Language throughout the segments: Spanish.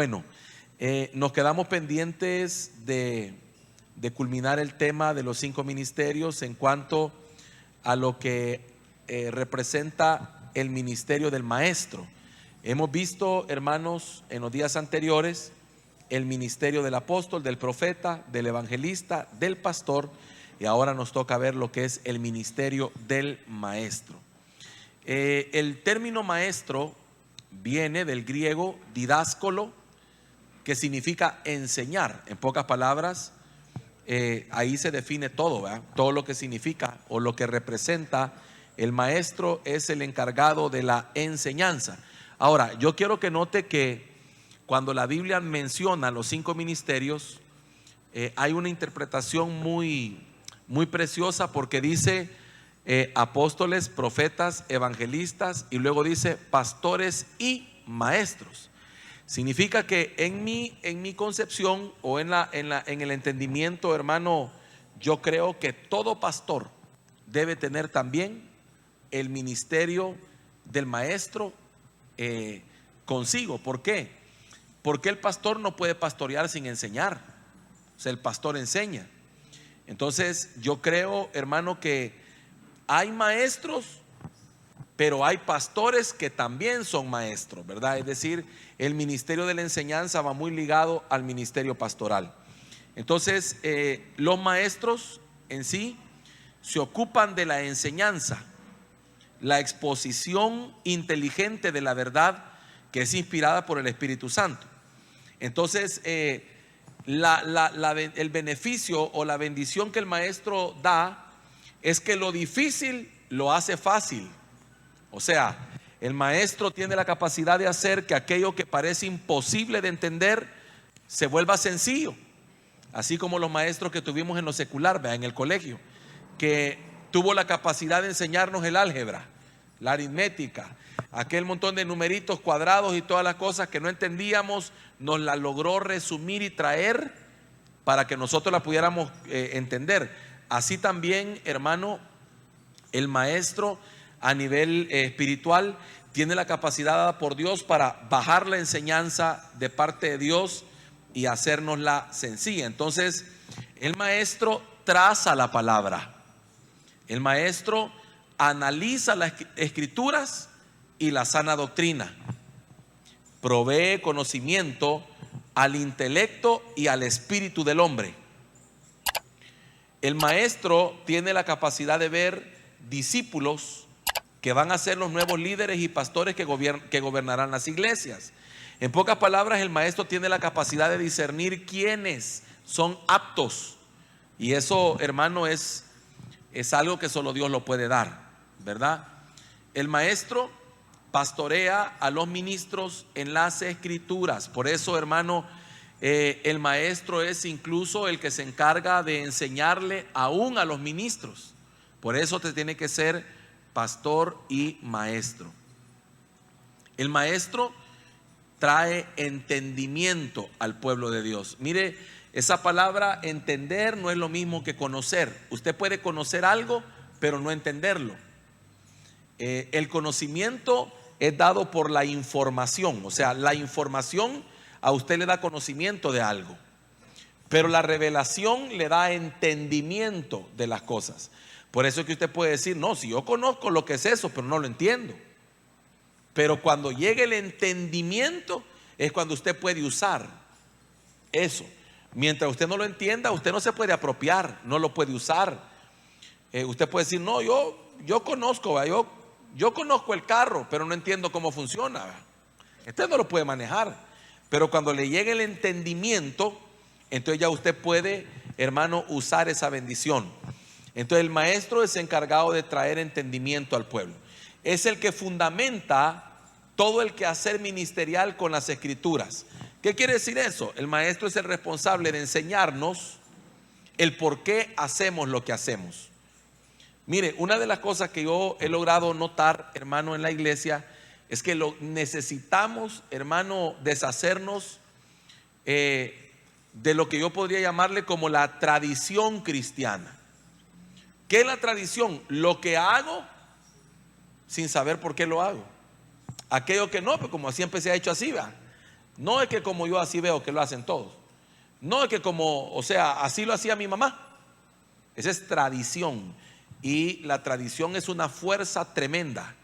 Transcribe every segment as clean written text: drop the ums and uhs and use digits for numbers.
Bueno, nos quedamos pendientes de culminar el tema de los 5 ministerios en cuanto a lo que representa el ministerio del maestro. Hemos visto, hermanos, en los días anteriores el ministerio del apóstol, del profeta, del evangelista, del pastor, y ahora nos toca ver lo que es el ministerio del maestro. El término maestro viene del griego didáskolo, que significa enseñar. En pocas palabras, ahí se define todo, ¿verdad? Todo lo que significa o lo que representa. El maestro es el encargado de la enseñanza. Ahora, yo quiero que note que cuando la Biblia menciona los 5 ministerios, hay una interpretación muy preciosa, porque dice apóstoles, profetas, evangelistas, y luego dice pastores y maestros. Significa que en mi concepción o en el entendimiento, hermano, yo creo que todo pastor debe tener también el ministerio del maestro consigo. ¿Por qué? Porque el pastor no puede pastorear sin enseñar. O sea, el pastor enseña. Entonces yo creo, hermano, que hay maestros, pero hay pastores que también son maestros, ¿verdad? Es decir, el ministerio de la enseñanza va muy ligado al ministerio pastoral. Entonces, los maestros en sí se ocupan de la enseñanza, la exposición inteligente de la verdad que es inspirada por el Espíritu Santo. Entonces, el beneficio o la bendición que el maestro da es que lo difícil lo hace fácil. O sea, el maestro tiene la capacidad de hacer que aquello que parece imposible de entender se vuelva sencillo. Así como los maestros que tuvimos en lo secular, en el colegio, que tuvo la capacidad de enseñarnos el álgebra, la aritmética, aquel montón de numeritos cuadrados y todas las cosas que no entendíamos, nos la logró resumir y traer para que nosotros la pudiéramos entender. Así también, hermano, el maestro a nivel espiritual tiene la capacidad dada por Dios para bajar la enseñanza de parte de Dios y hacérnosla sencilla. Entonces, el maestro traza la palabra, el maestro analiza las escrituras y la sana doctrina, provee conocimiento al intelecto y al espíritu del hombre. El maestro tiene la capacidad de ver discípulos que van a ser los nuevos líderes y pastores que gobernarán las iglesias. En pocas palabras, el maestro tiene la capacidad de discernir quiénes son aptos, y eso, hermano, es algo que solo Dios lo puede dar, ¿verdad? El maestro pastorea a los ministros en las escrituras. Por eso, hermano, el maestro es incluso el que se encarga de enseñarle aún a los ministros. Por eso te tiene que ser pastor y maestro. El maestro trae entendimiento al pueblo de Dios. Mire, esa palabra entender no es lo mismo que conocer. Usted puede conocer algo, pero no entenderlo. El conocimiento es dado por la información. O sea, la información a usted le da conocimiento de algo, pero la revelación le da entendimiento de las cosas. Por eso es que usted puede decir, no, si yo conozco lo que es eso, pero no lo entiendo. Pero cuando llegue el entendimiento es cuando usted puede usar eso. Mientras usted no lo entienda, usted no se puede apropiar, no lo puede usar. Usted puede decir, no, yo conozco, yo conozco el carro, pero no entiendo cómo funciona. Usted no lo puede manejar. Pero cuando le llegue el entendimiento, entonces ya usted puede, hermano, usar esa bendición. Entonces el maestro es encargado de traer entendimiento al pueblo. Es el que fundamenta todo el quehacer ministerial con las escrituras. ¿Qué quiere decir eso? El maestro es el responsable de enseñarnos el por qué hacemos lo que hacemos. Mire, una de las cosas que yo he logrado notar, hermano, en la iglesia, es que necesitamos, hermano, deshacernos de lo que yo podría llamarle como la tradición cristiana. ¿Qué es la tradición? Lo que hago sin saber por qué lo hago. Aquello que no, pues como siempre se ha hecho así, ¿va? No es que como yo así veo que lo hacen todos. No es que como, o sea, así lo hacía mi mamá. Esa es tradición. Y la tradición es una fuerza tremenda.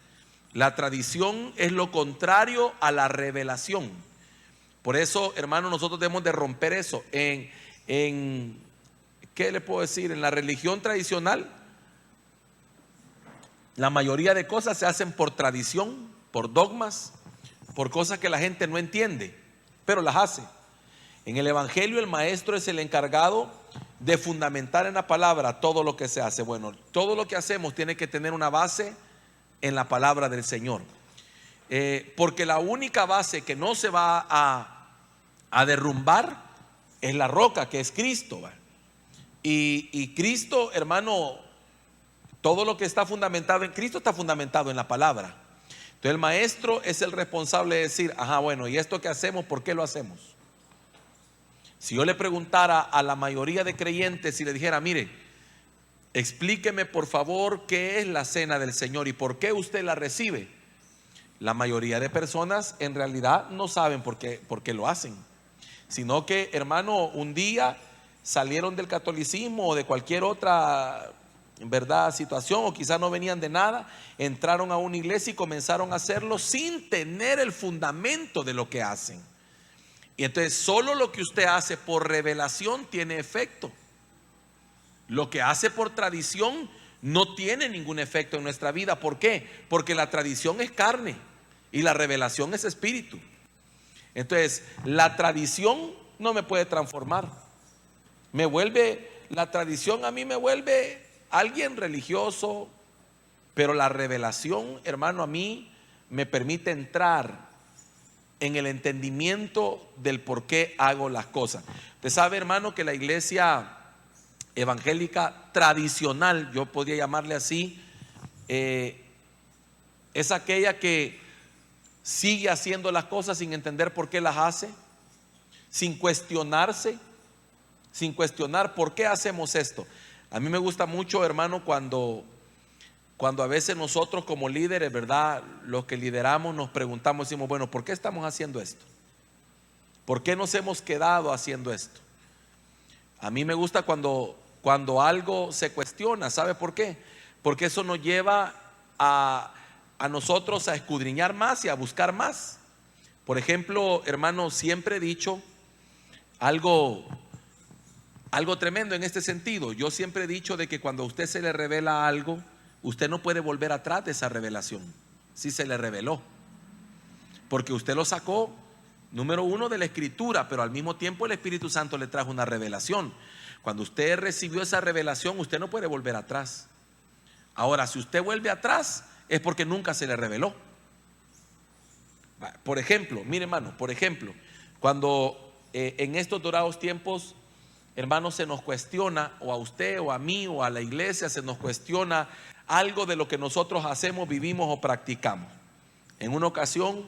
La tradición es lo contrario a la revelación. Por eso, hermano, nosotros debemos de romper eso. ¿Qué le puedo decir? En la religión tradicional, la mayoría de cosas se hacen por tradición, por dogmas, por cosas que la gente no entiende, pero las hace. En el Evangelio el maestro es el encargado de fundamentar en la palabra todo lo que se hace. Bueno, todo lo que hacemos tiene que tener una base en la palabra del Señor. Porque la única base que no se va a derrumbar es la roca, que es Cristo. Y Cristo, hermano, todo lo que está fundamentado en Cristo está fundamentado en la palabra. Entonces el maestro es el responsable de decir, ajá, bueno, ¿y esto que hacemos, por qué lo hacemos? Si yo le preguntara a la mayoría de creyentes y le dijera, mire, explíqueme por favor qué es la cena del Señor y por qué usted la recibe, la mayoría de personas en realidad no saben por qué lo hacen, sino que, hermano, un día salieron del catolicismo o de cualquier otra, en verdad, situación, o quizás no venían de nada, entraron a una iglesia y comenzaron a hacerlo sin tener el fundamento de lo que hacen. Y entonces solo lo que usted hace por revelación tiene efecto. Lo que hace por tradición no tiene ningún efecto en nuestra vida. ¿Por qué? Porque la tradición es carne y la revelación es espíritu. Entonces la tradición no me puede transformar. La tradición a mí me vuelve alguien religioso, pero la revelación, hermano, a mí me permite entrar en el entendimiento del por qué hago las cosas. Usted sabe, hermano, que la iglesia evangélica tradicional, yo podría llamarle así, es aquella que sigue haciendo las cosas sin entender por qué las hace, sin cuestionarse, sin cuestionar por qué hacemos esto. A mí me gusta mucho, hermano, cuando a veces nosotros como líderes, ¿verdad? Los que lideramos nos preguntamos, decimos, bueno, ¿por qué estamos haciendo esto? ¿Por qué nos hemos quedado haciendo esto? A mí me gusta cuando algo se cuestiona. ¿Sabe por qué? Porque eso nos lleva a nosotros a escudriñar más y a buscar más. Por ejemplo, hermano, siempre he dicho algo tremendo en este sentido. Yo siempre he dicho de que cuando a usted se le revela algo, usted no puede volver atrás de esa revelación. Si se le reveló, porque usted lo sacó, número uno, de la escritura, pero al mismo tiempo el Espíritu Santo le trajo una revelación. Cuando usted recibió esa revelación, usted no puede volver atrás. Ahora, si usted vuelve atrás, es porque nunca se le reveló. Por ejemplo, mire, hermano, cuando en estos dorados tiempos, hermano, se nos cuestiona, o a usted o a mí o a la iglesia, se nos cuestiona algo de lo que nosotros hacemos, vivimos o practicamos. En una ocasión,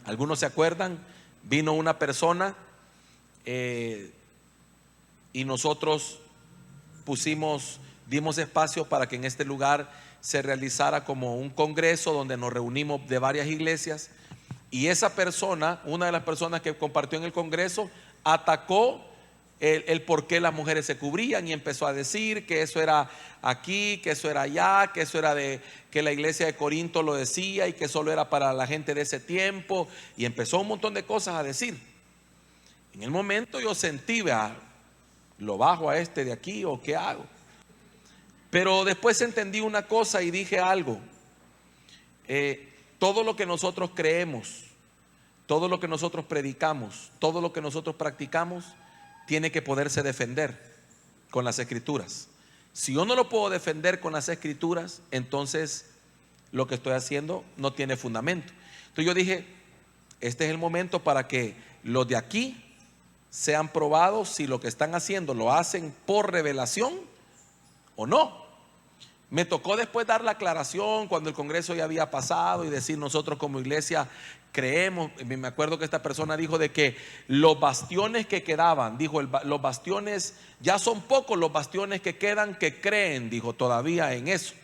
algunos se acuerdan, vino una persona y nosotros dimos espacio para que en este lugar se realizara como un congreso donde nos reunimos de varias iglesias, y esa persona, una de las personas que compartió en el congreso, atacó el por qué las mujeres se cubrían y empezó a decir que eso era aquí, que eso era allá, que eso era que la iglesia de Corinto lo decía y que solo era para la gente de ese tiempo, y empezó un montón de cosas a decir. En el momento yo sentí, vea, lo bajo a este de aquí o qué hago. Pero después entendí una cosa y dije algo. Todo lo que nosotros creemos, todo lo que nosotros predicamos, todo lo que nosotros practicamos, tiene que poderse defender con las escrituras. Si yo no lo puedo defender con las escrituras, entonces lo que estoy haciendo no tiene fundamento. Entonces yo dije, este es el momento para que los de aquí sean probados si lo que están haciendo lo hacen por revelación o no. Me tocó después dar la aclaración cuando el congreso ya había pasado y decir, nosotros como iglesia creemos. Me acuerdo que esta persona dijo de que los bastiones que quedaban, dijo, los bastiones, ya son pocos los bastiones que quedan que creen, dijo, todavía en eso.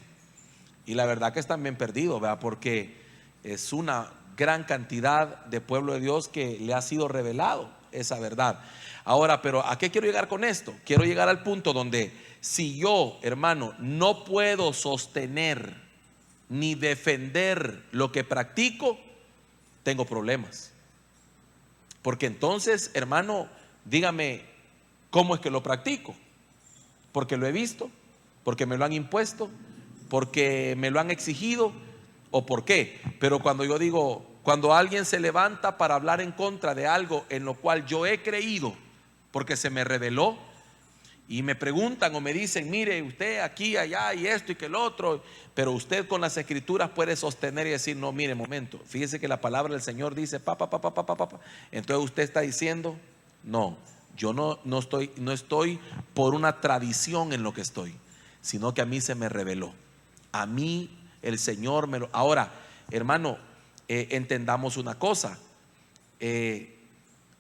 Y la verdad que están bien perdidos, ¿verdad? Porque es una gran cantidad de pueblo de Dios que le ha sido revelado esa verdad. Ahora, pero ¿a qué quiero llegar con esto? Quiero llegar al punto donde si yo, hermano, no puedo sostener ni defender lo que practico, tengo problemas. Porque entonces, hermano, dígame, ¿cómo es que lo practico? Porque lo he visto, porque me lo han impuesto, porque me lo han exigido, o por qué. Pero cuando yo digo, cuando alguien se levanta para hablar en contra de algo en lo cual yo he creído, porque se me reveló, y me preguntan o me dicen, mire, usted aquí, allá y esto y que el otro, pero usted con las escrituras puede sostener y decir, no, mire, momento, fíjese que la palabra del Señor dice, entonces usted está diciendo, no, yo no estoy por una tradición en lo que estoy, sino que a mí se me reveló, a mí el Señor me lo... Ahora, hermano, entendamos una cosa, ese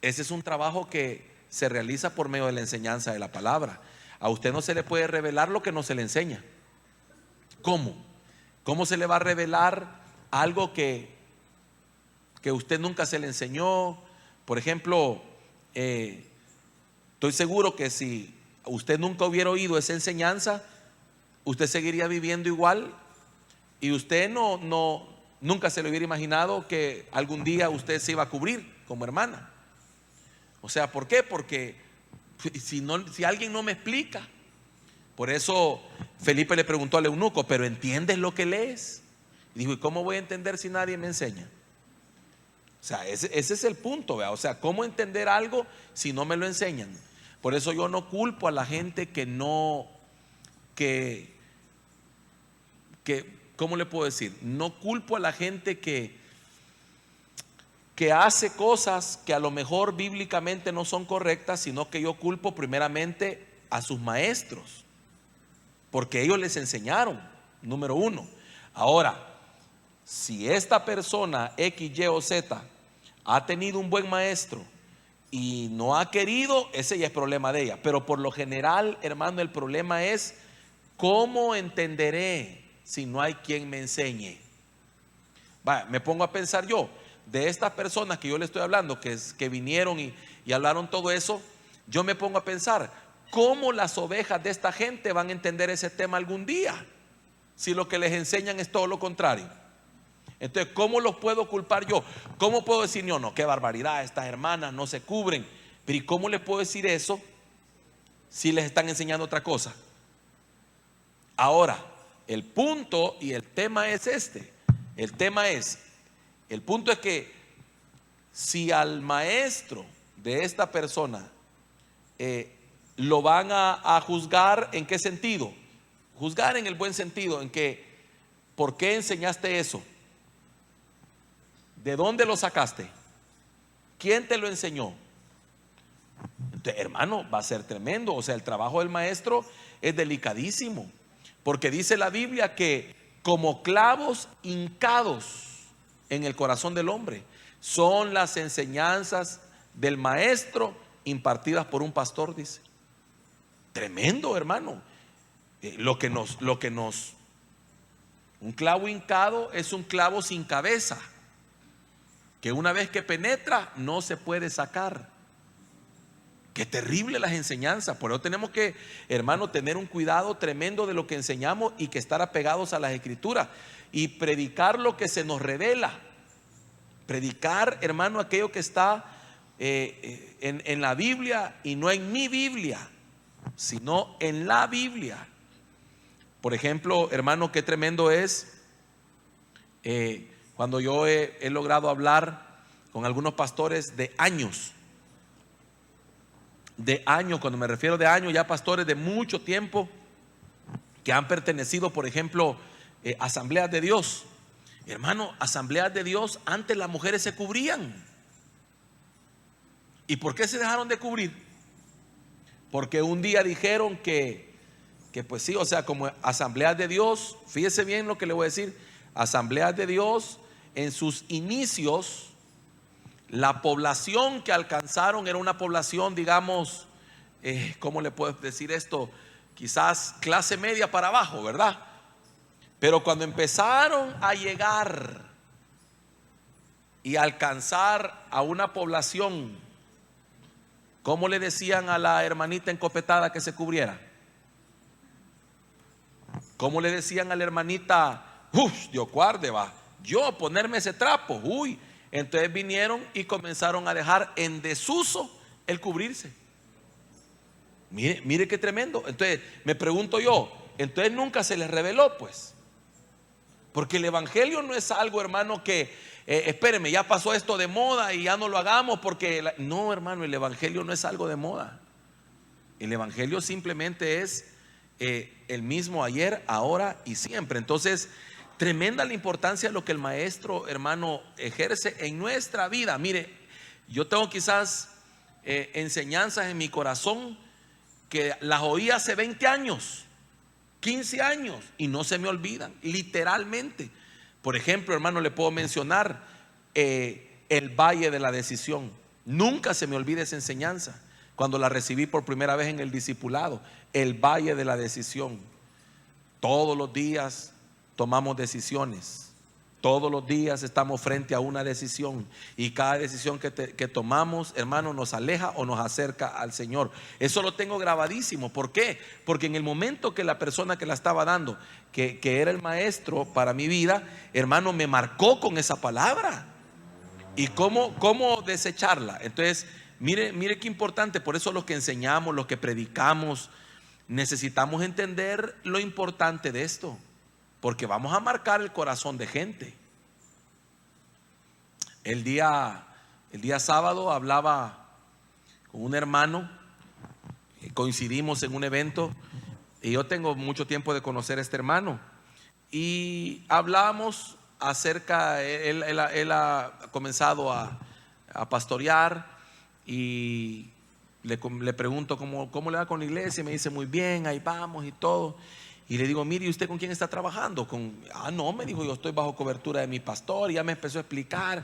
es un trabajo que se realiza por medio de la enseñanza de la palabra. A usted no se le puede revelar lo que no se le enseña. ¿Cómo? ¿Cómo se le va a revelar algo que usted nunca se le enseñó? Por ejemplo, estoy seguro que si usted nunca hubiera oído esa enseñanza, usted seguiría viviendo igual, y usted nunca se le hubiera imaginado que algún día usted se iba a cubrir como hermana. O sea, ¿por qué? Porque si alguien no me explica. Por eso Felipe le preguntó al eunuco, ¿pero entiendes lo que lees? Y dijo, ¿y cómo voy a entender si nadie me enseña? O sea, ese es el punto, ¿verdad? O sea, ¿cómo entender algo si no me lo enseñan? Por eso yo no culpo a la gente ¿cómo le puedo decir? No culpo a la gente que hace cosas que a lo mejor bíblicamente no son correctas, sino que yo culpo primeramente a sus maestros, porque ellos les enseñaron, número uno. Ahora, si esta persona X, Y o Z ha tenido un buen maestro y no ha querido, ese ya es problema de ella. Pero por lo general, hermano, el problema es ¿cómo entenderé si no hay quien me enseñe? Me pongo a pensar yo, de estas personas que yo le estoy hablando, que vinieron y hablaron todo eso, yo me pongo a pensar, ¿cómo las ovejas de esta gente van a entender ese tema algún día? Si lo que les enseñan es todo lo contrario. Entonces, ¿cómo los puedo culpar yo? ¿Cómo puedo decir, no, qué barbaridad, estas hermanas no se cubren? Pero ¿y cómo les puedo decir eso si les están enseñando otra cosa? Ahora, el punto y el tema es este. El punto es que si al maestro de esta persona lo van a juzgar, ¿en qué sentido? Juzgar en el buen sentido, en que ¿por qué enseñaste eso? ¿De dónde lo sacaste? ¿Quién te lo enseñó? Entonces, hermano, va a ser tremendo. O sea, el trabajo del maestro es delicadísimo, porque dice la Biblia que como clavos hincados en el corazón del hombre son las enseñanzas del maestro impartidas por un pastor, dice. Tremendo, hermano. Un clavo hincado es un clavo sin cabeza, que una vez que penetra no se puede sacar. Qué terrible las enseñanzas. Por eso tenemos que, hermano, tener un cuidado tremendo de lo que enseñamos y que estar apegados a las escrituras y predicar lo que se nos revela. Predicar, hermano, aquello que está en la Biblia, y no en mi Biblia, sino en la Biblia. Por ejemplo, hermano, qué tremendo es cuando yo he logrado hablar con algunos pastores de años, cuando me refiero de años, ya pastores de mucho tiempo que han pertenecido, por ejemplo, asambleas de Dios. Hermano, asambleas de Dios, antes las mujeres se cubrían. ¿Y por qué se dejaron de cubrir? Porque un día dijeron que pues sí, o sea, como asambleas de Dios, fíjese bien lo que le voy a decir, asambleas de Dios en sus inicios, la población que alcanzaron era una población, digamos, ¿cómo le puedo decir esto? Quizás clase media para abajo, ¿verdad? Pero cuando empezaron a llegar y alcanzar a una población, ¿cómo le decían a la hermanita encopetada que se cubriera? ¿Cómo le decían a la hermanita, Dios guarde, va, yo ponerme ese trapo? Uy, entonces vinieron y comenzaron a dejar en desuso el cubrirse. Mire, mire qué tremendo. Entonces me pregunto yo, entonces nunca se les reveló, pues. Porque el evangelio no es algo, hermano, que espéreme, ya pasó esto de moda y ya no lo hagamos porque no, hermano, el evangelio no es algo de moda. El evangelio simplemente es el mismo ayer, ahora y siempre. Entonces, tremenda la importancia de lo que el maestro, hermano, ejerce en nuestra vida. Mire, yo tengo quizás enseñanzas en mi corazón que las oí hace 20 años, 15 años y no se me olvidan, literalmente. Por ejemplo, hermano, le puedo mencionar el valle de la decisión. Nunca se me olvida esa enseñanza cuando la recibí por primera vez en el discipulado. El valle de la decisión. Todos los días tomamos decisiones. Todos los días estamos frente a una decisión y cada decisión que tomamos, hermano, nos aleja o nos acerca al Señor. Eso lo tengo grabadísimo. ¿Por qué? Porque en el momento que la persona que la estaba dando, que era el maestro para mi vida, hermano, me marcó con esa palabra. ¿Y cómo desecharla? Entonces, mire qué importante. Por eso los que enseñamos, los que predicamos, necesitamos entender lo importante de esto. Porque vamos a marcar el corazón de gente. El día sábado hablaba con un hermano, coincidimos en un evento y yo tengo mucho tiempo de conocer a este hermano y hablábamos acerca, él ha comenzado a pastorear y le pregunto cómo le va con la iglesia y me dice muy bien, ahí vamos y todo. Y le digo, mire, ¿y usted con quién está trabajando? No, me dijo, yo estoy bajo cobertura de mi pastor. Y ya me empezó a explicar.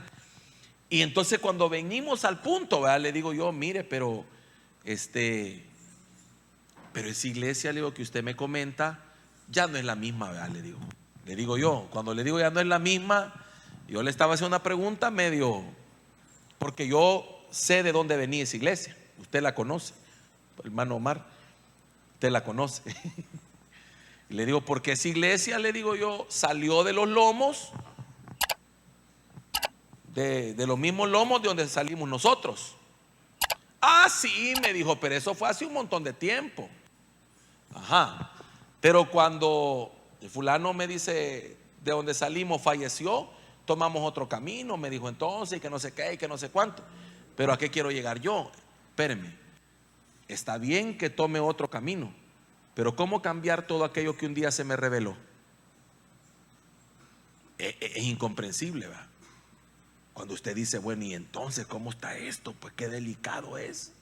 Y entonces cuando venimos al punto, ¿verdad? Le digo yo, mire, pero esa iglesia, le digo, que usted me comenta, ya no es la misma, ¿verdad? Le digo yo, cuando le digo ya no es la misma, yo le estaba haciendo una pregunta medio, porque yo sé de dónde venía esa iglesia. Usted la conoce, hermano Omar, usted la conoce. Le digo, porque esa iglesia, le digo yo, salió de los lomos, de los mismos lomos de donde salimos nosotros. Ah, sí, me dijo, pero eso fue hace un montón de tiempo. Ajá. Pero cuando el fulano me dice de donde salimos falleció, tomamos otro camino. Me dijo entonces que no sé qué y que no sé cuánto. Pero ¿a qué quiero llegar yo? Espéreme, está bien que tome otro camino, pero ¿cómo cambiar todo aquello que un día se me reveló? Es incomprensible, ¿verdad? Cuando usted dice, bueno, ¿y entonces cómo está esto? Pues qué delicado es.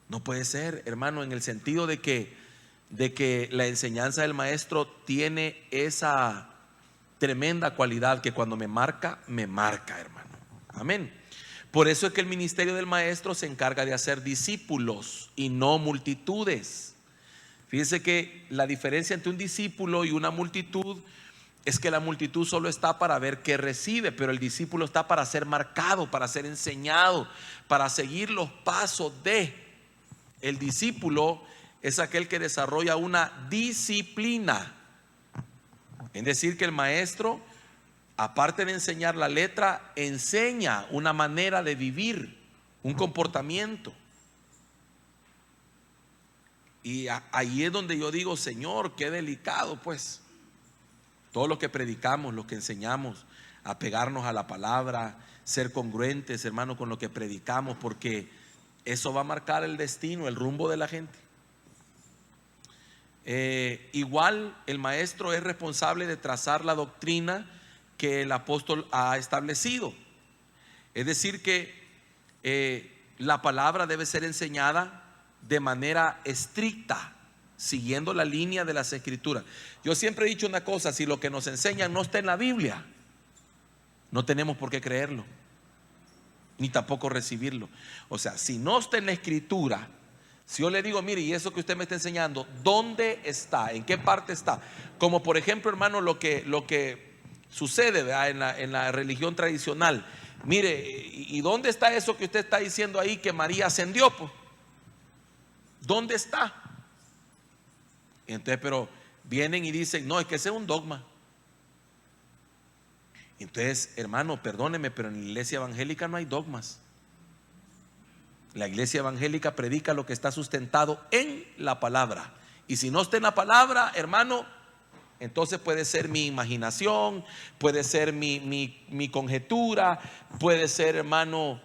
No puede ser, hermano, en el sentido de que la enseñanza del maestro tiene esa tremenda cualidad que cuando me marca, hermano. Amén. Por eso es que el ministerio del maestro se encarga de hacer discípulos y no multitudes. Fíjense que la diferencia entre un discípulo y una multitud es que la multitud solo está para ver qué recibe, pero el discípulo está para ser marcado, para ser enseñado, para seguir los pasos de. El discípulo es aquel que desarrolla una disciplina. Es decir, que el maestro, aparte de enseñar la letra, enseña una manera de vivir, un comportamiento. Y ahí es donde yo digo, Señor, qué delicado, pues. Todo lo que predicamos, lo que enseñamos, apegarnos a la palabra, ser congruentes, hermano, con lo que predicamos, porque eso va a marcar el destino, el rumbo de la gente. Igual el maestro es responsable de trazar la doctrina que el apóstol ha establecido. Es decir que la palabra debe ser enseñada de manera estricta, siguiendo la línea de las escrituras. Yo siempre he dicho una cosa: si lo que nos enseñan no está en la Biblia, no tenemos por qué creerlo, ni tampoco recibirlo. O sea, si no está en la escritura, si yo le digo, mire, y eso que usted me está enseñando, ¿dónde está? ¿En qué parte está? Como por ejemplo, hermano, lo que sucede, ¿verdad?, en la religión tradicional, mire, ¿y dónde está eso que usted está diciendo ahí que María ascendió? Pues, ¿dónde está? Y entonces, pero vienen y dicen, no, es que ese es un dogma. Entonces, hermano, perdóneme, pero en la iglesia evangélica no hay dogmas. La iglesia evangélica predica lo que está sustentado en la palabra. Y si no está en la palabra, hermano, entonces puede ser mi imaginación, puede ser mi conjetura, puede ser, hermano,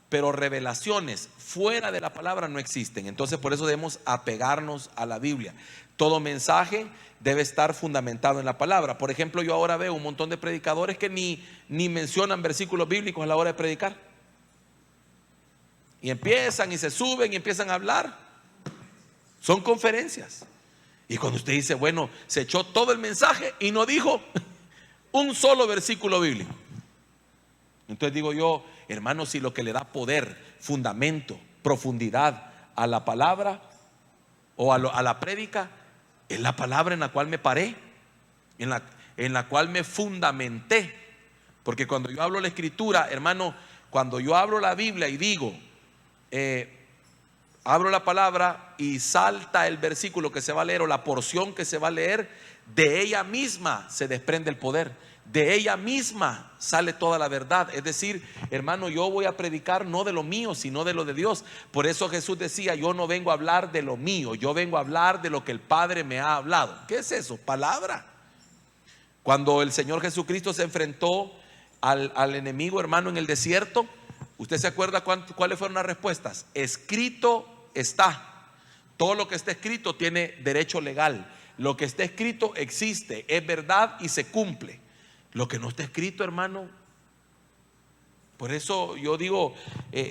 pero revelaciones fuera de la palabra no existen. Entonces por eso debemos apegarnos a la Biblia. Todo mensaje debe estar fundamentado en la palabra. Por ejemplo, yo ahora veo un montón de predicadores que ni mencionan versículos bíblicos a la hora de predicar. Y empiezan y se suben y empiezan a hablar. Son conferencias. Y cuando usted dice, bueno, se echó todo el mensaje y no dijo un solo versículo bíblico. Entonces digo yo, hermano, si lo que le da poder, fundamento, profundidad a la palabra o a la prédica es la palabra en la cual me paré, en la cual me fundamenté. Porque cuando yo hablo la escritura, hermano, cuando yo hablo la Biblia y digo, abro la palabra y salta el versículo que se va a leer o la porción que se va a leer, de ella misma se desprende el poder, de ella misma sale toda la verdad. Es decir, hermano, yo voy a predicar no de lo mío, sino de lo de Dios. Por eso Jesús decía, yo no vengo a hablar de lo mío, yo vengo a hablar de lo que el Padre me ha hablado. ¿Qué es eso? Palabra. Cuando el Señor Jesucristo se enfrentó al enemigo, hermano, en el desierto, ¿usted se acuerda cuáles fueron las respuestas? Escrito está. Todo lo que está escrito tiene derecho legal. Lo que está escrito existe, es verdad y se cumple. Lo que no está escrito, hermano. Por eso yo digo,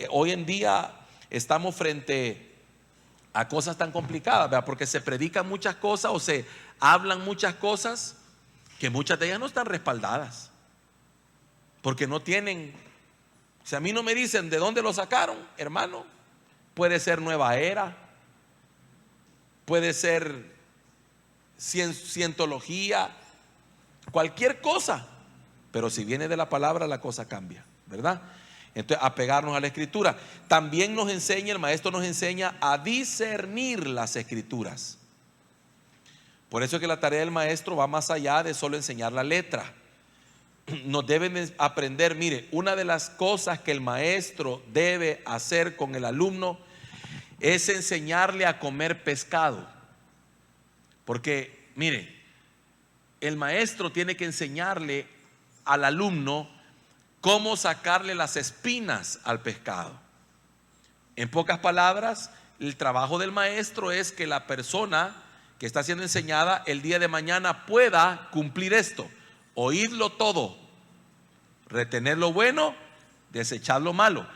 hoy en día estamos frente a cosas tan complicadas, ¿verdad? Porque se predican muchas cosas o se hablan muchas cosas que muchas de ellas no están respaldadas. Porque no tienen. Si a mí no me dicen de dónde lo sacaron, hermano, puede ser nueva era, puede ser cientología, cualquier cosa, pero si viene de la palabra la cosa cambia, ¿verdad? Entonces apegarnos a la escritura. También nos enseña, el maestro nos enseña a discernir las escrituras. Por eso es que la tarea del maestro va más allá de solo enseñar la letra. Nos deben aprender, mire, una de las cosas que el maestro debe hacer con el alumno es enseñarle a comer pescado. Porque, mire, el maestro tiene que enseñarle al alumno cómo sacarle las espinas al pescado. En pocas palabras, el trabajo del maestro es que la persona que está siendo enseñada el día de mañana pueda cumplir esto: oírlo todo, retener lo bueno, desechar lo malo.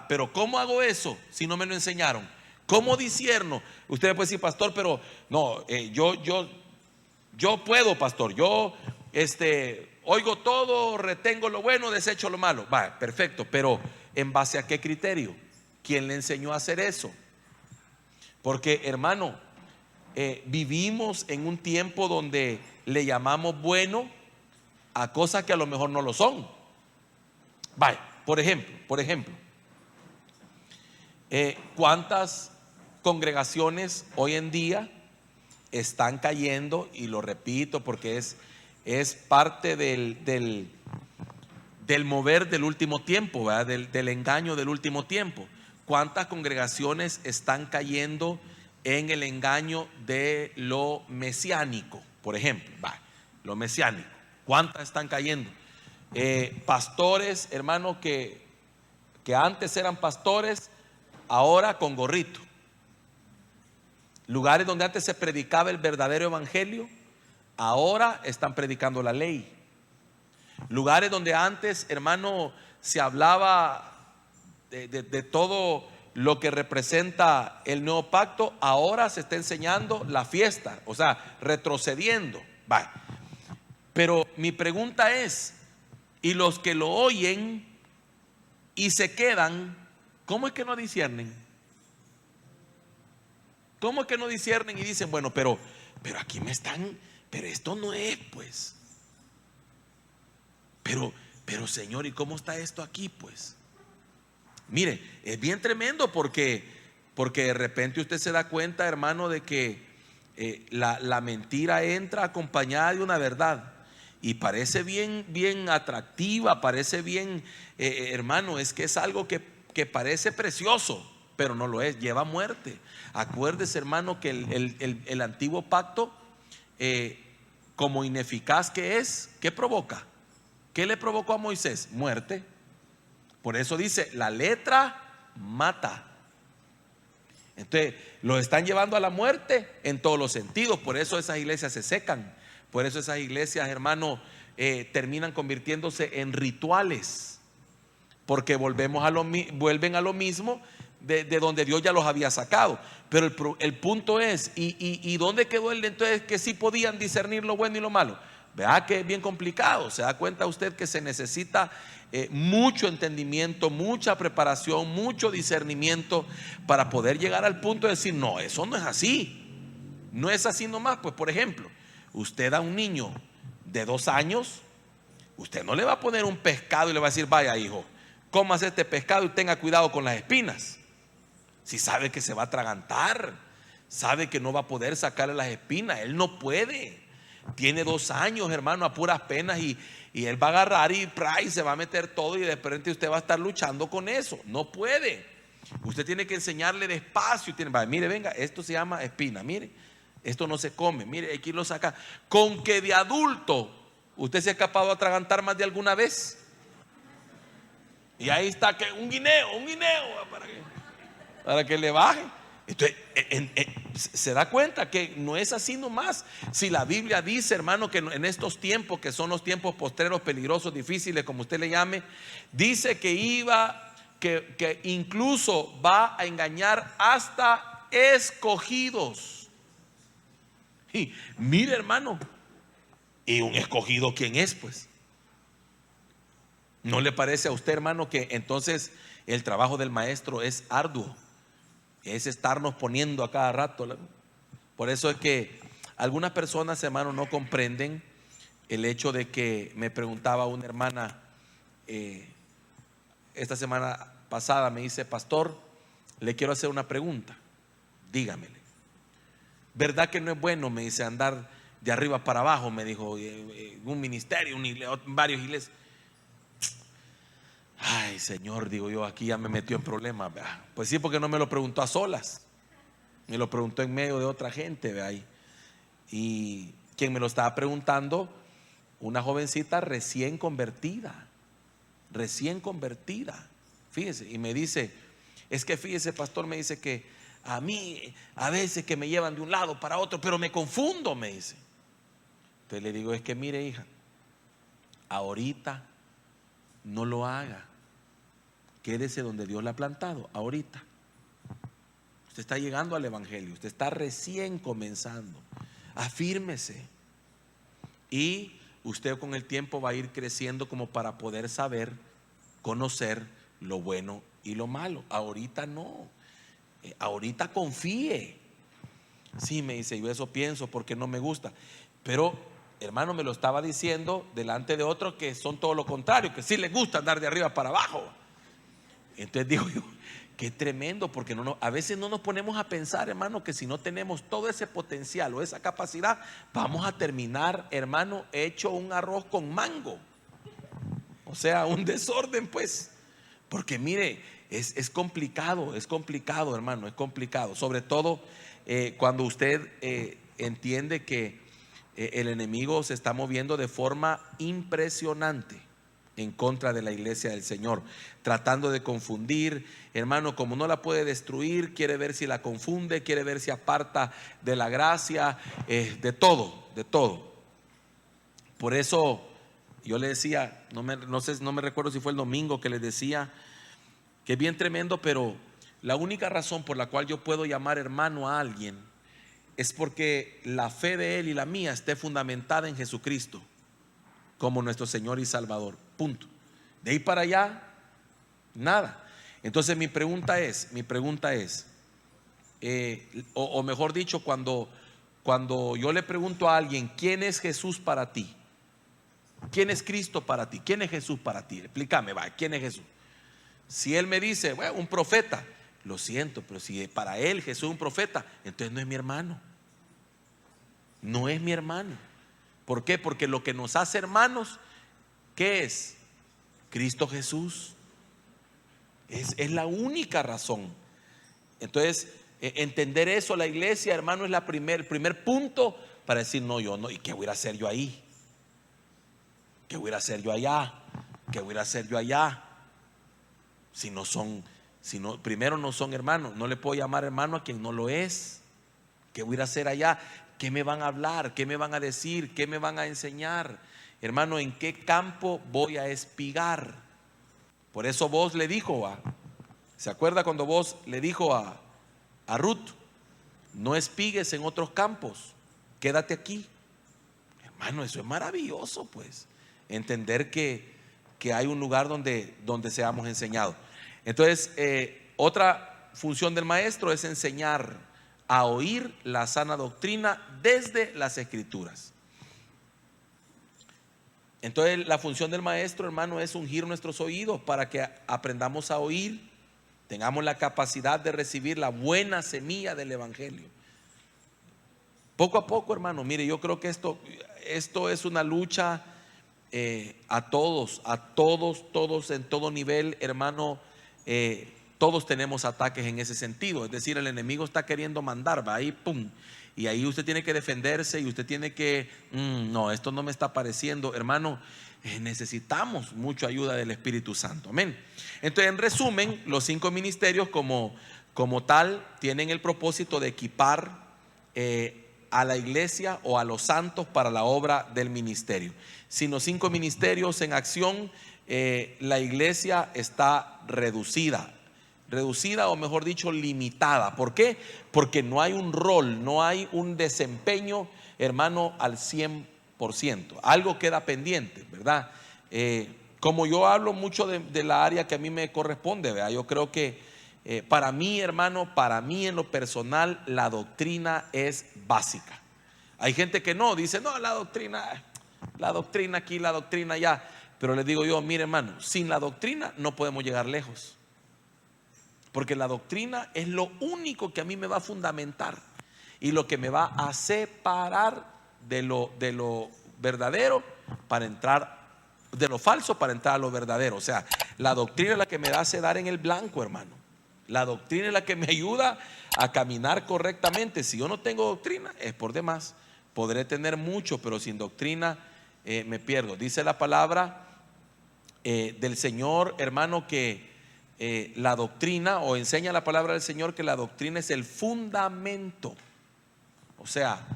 Pero ¿cómo hago eso si no me lo enseñaron? ¿Cómo discierno? Usted puede decir, pastor, pero no, yo puedo, pastor, yo oigo todo, retengo lo bueno, desecho lo malo. Perfecto, pero ¿en base a qué criterio? ¿Quién le enseñó a hacer eso? Porque, hermano, vivimos en un tiempo donde le llamamos bueno a cosas que a lo mejor no lo son. Por ejemplo, ¿cuántas congregaciones hoy en día están cayendo? Y lo repito porque es parte del mover del último tiempo, ¿verdad? Del engaño del último tiempo. ¿Cuántas congregaciones están cayendo en el engaño de lo mesiánico? Por ejemplo, lo mesiánico. ¿Cuántas están cayendo? Pastores, hermano, que antes eran pastores, ahora con gorrito. Lugares donde antes se predicaba el verdadero evangelio, ahora están predicando la ley. Lugares donde antes, hermano, se hablaba de todo lo que representa el nuevo pacto, ahora se está enseñando la fiesta, o sea, retrocediendo. Pero mi pregunta es, ¿y los que lo oyen y se quedan, cómo es que no disciernen? ¿Cómo es que no disciernen y dicen, bueno, pero aquí me están, pero esto no es, pues? Pero Señor, ¿y cómo está esto aquí? Pues mire, es bien tremendo porque de repente usted se da cuenta, hermano, de que la mentira entra acompañada de una verdad y parece bien atractiva, parece bien, hermano, es que es algo que parece precioso, pero no lo es, lleva muerte. Acuérdese, hermano, que el antiguo pacto, como ineficaz que es, ¿qué provoca? ¿Qué le provocó a Moisés? Muerte. Por eso dice, la letra mata. Entonces, los están llevando a la muerte en todos los sentidos. Por eso esas iglesias se secan. Por eso esas iglesias, hermano, terminan convirtiéndose en rituales. Porque vuelven a lo mismo de donde Dios ya los había sacado. Pero el punto es, ¿y dónde quedó el entonces que sí podían discernir lo bueno y lo malo? Vea que es bien complicado. Se da cuenta usted que se necesita mucho entendimiento, mucha preparación, mucho discernimiento para poder llegar al punto de decir, no, eso no es así. No es así nomás. Pues por ejemplo, usted a un niño de 2 años, usted no le va a poner un pescado y le va a decir, vaya hijo, comas este pescado y tenga cuidado con las espinas. Si sabe que se va a atragantar, sabe que no va a poder sacarle las espinas, él no puede. Tiene 2 años, hermano, a puras penas y él va a agarrar y se va a meter todo y de repente usted va a estar luchando con eso. No puede. Usted tiene que enseñarle despacio. Mire, venga, esto se llama espina. Mire, esto no se come. Mire, aquí lo saca. Con que de adulto usted se ha capaz de atragantar más de alguna vez. Y ahí está que un guineo para que le baje. Entonces, se da cuenta que no es así nomás. Si la Biblia dice, hermano, que en estos tiempos, que son los tiempos postreros, peligrosos, difíciles, como usted le llame, dice que incluso va a engañar hasta escogidos. Y mire, hermano, ¿y un escogido quién es? Pues, ¿no le parece a usted, hermano, que entonces el trabajo del maestro es arduo? Es estarnos poniendo a cada rato. Por eso es que algunas personas, hermano, no comprenden el hecho de que me preguntaba una hermana esta semana pasada, me dice, pastor, le quiero hacer una pregunta, dígamele. ¿Verdad que no es bueno, me dice, andar de arriba para abajo? Me dijo, un ministerio, varios iglesias. Ay, Señor, digo yo, aquí ya me metió en problemas. ¿Verdad? Pues sí, porque no me lo preguntó a solas, me lo preguntó en medio de otra gente. ¿Verdad? Y quien me lo estaba preguntando, una jovencita recién convertida, fíjese, y me dice, es que fíjese, pastor, me dice que a mí a veces que me llevan de un lado para otro, pero me confundo, me dice. Entonces le digo, es que mire, hija, ahorita no lo haga. Quédese donde Dios la ha plantado, ahorita. Usted está llegando al evangelio, usted está recién comenzando. Afírmese. Y usted con el tiempo va a ir creciendo como para poder saber, conocer lo bueno y lo malo. Ahorita no. Ahorita confíe. Sí, me dice, yo eso pienso porque no me gusta. Pero, hermano, me lo estaba diciendo delante de otros que son todo lo contrario, que sí les gusta andar de arriba para abajo. Entonces digo yo, qué tremendo, porque a veces no nos ponemos a pensar, hermano, que si no tenemos todo ese potencial o esa capacidad, vamos a terminar, hermano, hecho un arroz con mango. O sea, un desorden, pues. Porque mire, es complicado, hermano, es complicado. Sobre todo cuando usted entiende que el enemigo se está moviendo de forma impresionante en contra de la iglesia del Señor, tratando de confundir, hermano, como no la puede destruir, quiere ver si la confunde, quiere ver si aparta de la gracia, de todo. Por eso yo le decía, no me recuerdo si fue el domingo que les decía que es bien tremendo, pero la única razón por la cual yo puedo llamar hermano a alguien es porque la fe de él y la mía esté fundamentada en Jesucristo como nuestro Señor y Salvador, punto. De ahí para allá, nada. Entonces mi pregunta es, o mejor dicho, cuando yo le pregunto a alguien, ¿quién es Jesús para ti? ¿Quién es Cristo para ti? ¿Quién es Jesús para ti? Explícame, va, ¿quién es Jesús? Si él me dice, bueno, un profeta, lo siento, pero si para él Jesús es un profeta, entonces no es mi hermano. No es mi hermano. ¿Por qué? Porque lo que nos hace hermanos, ¿qué es? Cristo Jesús. Es la única razón. Entonces, entender eso, la iglesia, hermano, es el primer punto para decir, no, yo no, ¿y qué voy a hacer yo ahí? ¿Qué voy a hacer yo allá? ¿Qué voy a hacer yo allá? Si no, primero no son hermanos, no le puedo llamar hermano a quien no lo es. ¿Qué voy a hacer allá? ¿Qué me van a hablar? ¿Qué me van a decir? ¿Qué me van a enseñar? Hermano, ¿en qué campo voy a espigar? Por eso vos le dijo ¿se acuerda cuando vos le dijo a Ruth? No espigues en otros campos, quédate aquí. Hermano, eso es maravilloso, pues, entender que hay un lugar donde seamos enseñados. Entonces, otra función del maestro es enseñar a oír la sana doctrina desde las escrituras. Entonces, la función del maestro, hermano, es ungir nuestros oídos para que aprendamos a oír, tengamos la capacidad de recibir la buena semilla del evangelio. Poco a poco, hermano, mire, yo creo que esto es una lucha a todos en todo nivel, hermano. Todos tenemos ataques en ese sentido. Es decir, el enemigo está queriendo mandar, va ahí, pum, y ahí usted tiene que defenderse y usted tiene que, no, esto no me está pareciendo, hermano. Necesitamos mucha ayuda del Espíritu Santo, amén. Entonces, en resumen, los 5 ministerios como tal tienen el propósito de equipar a la iglesia o a los santos para la obra del ministerio. Sin los 5 ministerios en acción, la iglesia está reducida, o mejor dicho, limitada. ¿Por qué? Porque no hay un rol, no hay un desempeño, hermano, al 100%. Algo queda pendiente, ¿verdad? Como yo hablo mucho de la área que a mí me corresponde, ¿verdad? Yo creo que para mí, hermano, para mí en lo personal, la doctrina es básica. Hay gente que no, dice, no, la doctrina aquí, la doctrina allá. Pero les digo yo, mire, hermano, sin la doctrina no podemos llegar lejos. Porque la doctrina es lo único que a mí me va a fundamentar y lo que me va a separar de lo verdadero para entrar, de lo falso para entrar a lo verdadero. O sea, la doctrina es la que me hace dar en el blanco, hermano. La doctrina es la que me ayuda a caminar correctamente. Si yo no tengo doctrina, es por demás. Podré tener mucho, pero sin doctrina me pierdo. Dice la palabra del Señor, hermano, que la doctrina, o enseña la palabra del Señor, que la doctrina es el fundamento. O sea,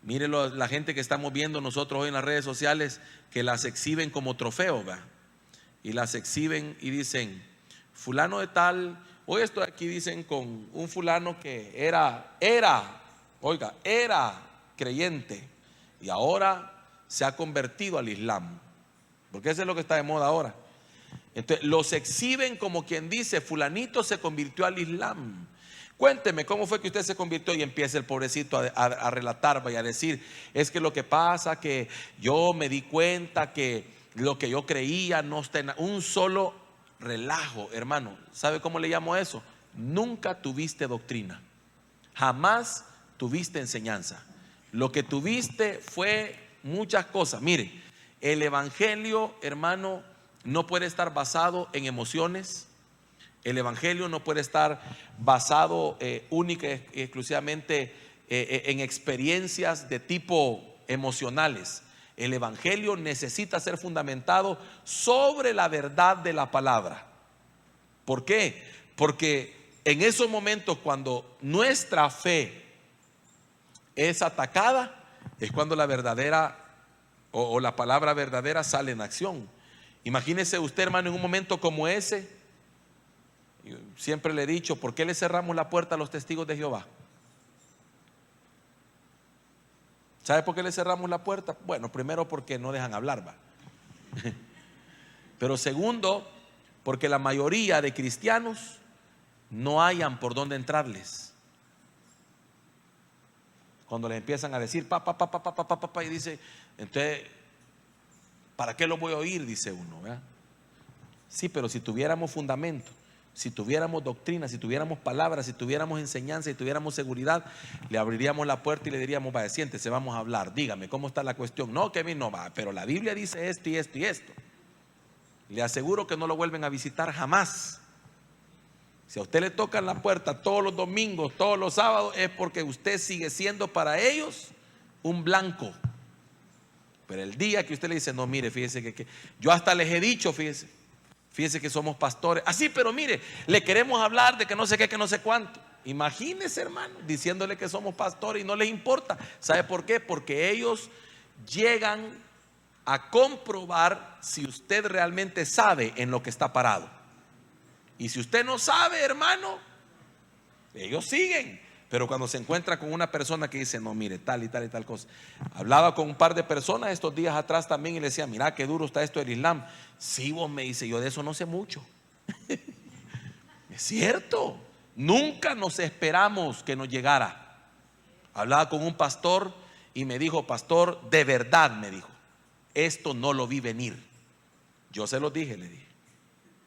mire la gente que estamos viendo nosotros hoy en las redes sociales, que las exhiben como trofeo, ¿verdad? Y las exhiben y dicen, fulano de tal. Hoy estoy aquí, dicen, con un fulano que era creyente y ahora se ha convertido al Islam, porque eso es lo que está de moda ahora. Entonces los exhiben como quien dice, fulanito se convirtió al Islam. Cuénteme cómo fue que usted se convirtió, y empieza el pobrecito a relatar y a decir, es que lo que pasa que yo me di cuenta que lo que yo creía no está en un solo relajo, hermano. ¿Sabe cómo le llamo eso? Nunca tuviste doctrina, jamás tuviste enseñanza. Lo que tuviste fue muchas cosas. Mire, el evangelio, hermano, no puede estar basado en emociones. El evangelio no puede estar basado única y exclusivamente en experiencias de tipo emocionales. El evangelio necesita ser fundamentado sobre la verdad de la palabra. ¿Por qué? Porque en esos momentos, cuando nuestra fe es atacada, es cuando la verdadera o la palabra verdadera sale en acción. Imagínese usted, hermano, en un momento como ese. Yo siempre le he dicho, ¿por qué le cerramos la puerta a los testigos de Jehová? ¿Sabe por qué le cerramos la puerta? Bueno, primero porque no dejan hablar, va. Pero segundo, porque la mayoría de cristianos no hayan por dónde entrarles. Cuando les empiezan a decir y dice, entonces, ¿para qué lo voy a oír? Dice uno, ¿verdad? Sí, pero si tuviéramos fundamento, si tuviéramos doctrina, si tuviéramos palabras, si tuviéramos enseñanza, si tuviéramos seguridad, le abriríamos la puerta y le diríamos, vaya, siéntese, vamos a hablar, dígame, ¿cómo está la cuestión? No, Kevin, no va, pero la Biblia dice esto y esto y esto. Le aseguro que no lo vuelven a visitar jamás. Si a usted le tocan la puerta todos los domingos, todos los sábados, es porque usted sigue siendo para ellos un blanco. Pero el día que usted le dice, no, mire, fíjese que yo hasta les he dicho, fíjese que somos pastores. Así, pero mire, le queremos hablar de que no sé qué, que no sé cuánto. Imagínese, hermano, diciéndole que somos pastores y no les importa. ¿Sabe por qué? Porque ellos llegan a comprobar si usted realmente sabe en lo que está parado. Y si usted no sabe, hermano, ellos siguen. Pero cuando se encuentra con una persona que dice, no, mire, tal y tal y tal cosa. Hablaba con un par de personas estos días atrás también y le decía, mira qué duro está esto del Islam. Sí, vos, me dice, yo de eso no sé mucho. Es cierto, nunca nos esperamos que nos llegara. Hablaba con un pastor y me dijo, pastor, de verdad, me dijo, esto no lo vi venir. Yo se los dije, le dije,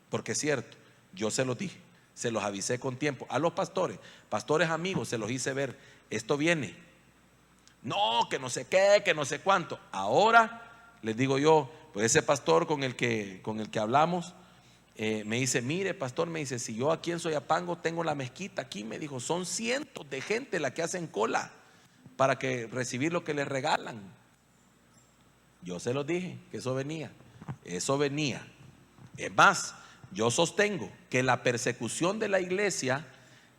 porque es cierto, yo se los dije. Se los avisé con tiempo a los pastores amigos, se los hice ver, esto viene. No, que no sé qué, que no sé cuánto. Ahora les digo yo, pues ese pastor con el que hablamos, me dice, mire pastor, me dice, si yo aquí en Soyapango tengo la mezquita aquí, me dijo, son cientos de gente la que hacen cola para que recibir lo que les regalan. Yo se los dije que eso venía. Es más, yo sostengo que la persecución de la iglesia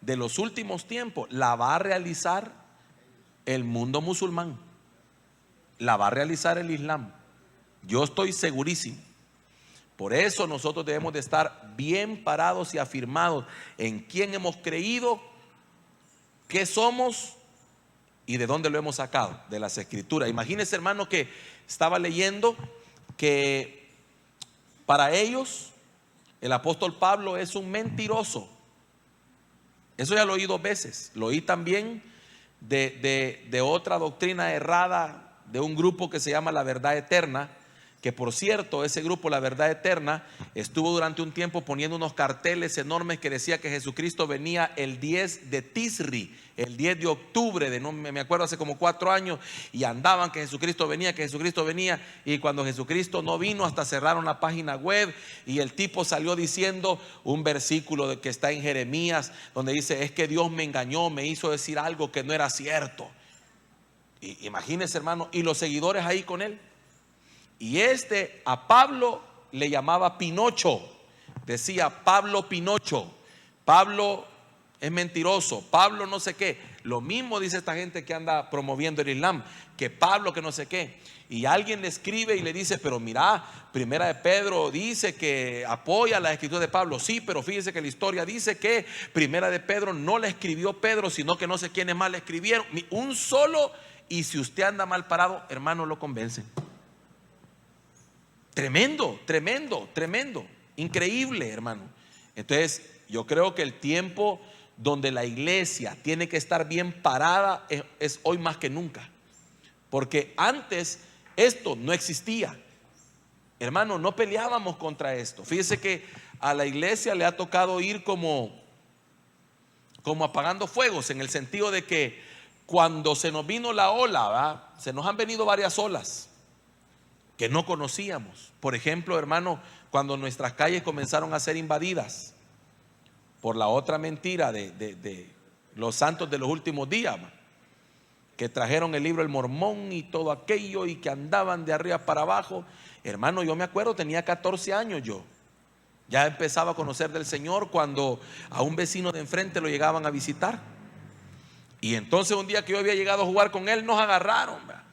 de los últimos tiempos la va a realizar el mundo musulmán, la va a realizar el Islam. Yo estoy segurísimo. Por eso nosotros debemos de estar bien parados y afirmados en quién hemos creído, qué somos y de dónde lo hemos sacado, de las escrituras. Imagínense, hermano, que estaba leyendo que para ellos el apóstol Pablo es un mentiroso. Eso ya lo oí 2 veces. Lo oí también de otra doctrina errada de un grupo que se llama La Verdad Eterna, que por cierto, ese grupo La Verdad Eterna estuvo durante un tiempo poniendo unos carteles enormes que decía que Jesucristo venía el 10 de Tisri, el 10 de octubre de, no me acuerdo, hace como 4 años, y andaban que Jesucristo venía, y cuando Jesucristo no vino, hasta cerraron la página web, y el tipo salió diciendo un versículo que está en Jeremías, donde dice, es que Dios me engañó, me hizo decir algo que no era cierto. Y imagínense, hermano, y los seguidores ahí con él. Y a Pablo le llamaba Pinocho. Decía Pablo Pinocho, Pablo es mentiroso, Pablo no sé qué. Lo mismo dice esta gente que anda promoviendo el Islam, que Pablo que no sé qué. Y alguien le escribe y le dice, pero mira, Primera de Pedro dice que apoya la escritura de Pablo. Sí, pero fíjese que la historia dice que Primera de Pedro no la escribió Pedro, sino que no sé quiénes más la escribieron. Un solo, y si usted anda mal parado, hermano, lo convencen. Tremendo, tremendo, tremendo, increíble, hermano. Entonces, yo creo que el tiempo donde la iglesia tiene que estar bien parada es hoy más que nunca. Porque antes esto no existía. Hermano, no peleábamos contra esto. Fíjese que a la iglesia le ha tocado ir como apagando fuegos, en el sentido de que cuando se nos vino la ola, ¿verdad? Se nos han venido varias olas que no conocíamos. Por ejemplo, hermano, cuando nuestras calles comenzaron a ser invadidas por la otra mentira de los santos de los últimos días, que trajeron el libro El Mormón y todo aquello, y que andaban de arriba para abajo. Hermano, yo me acuerdo, tenía 14 años yo. Ya empezaba a conocer del Señor cuando a un vecino de enfrente lo llegaban a visitar. Y entonces un día que yo había llegado a jugar con él, nos agarraron, ¿verdad?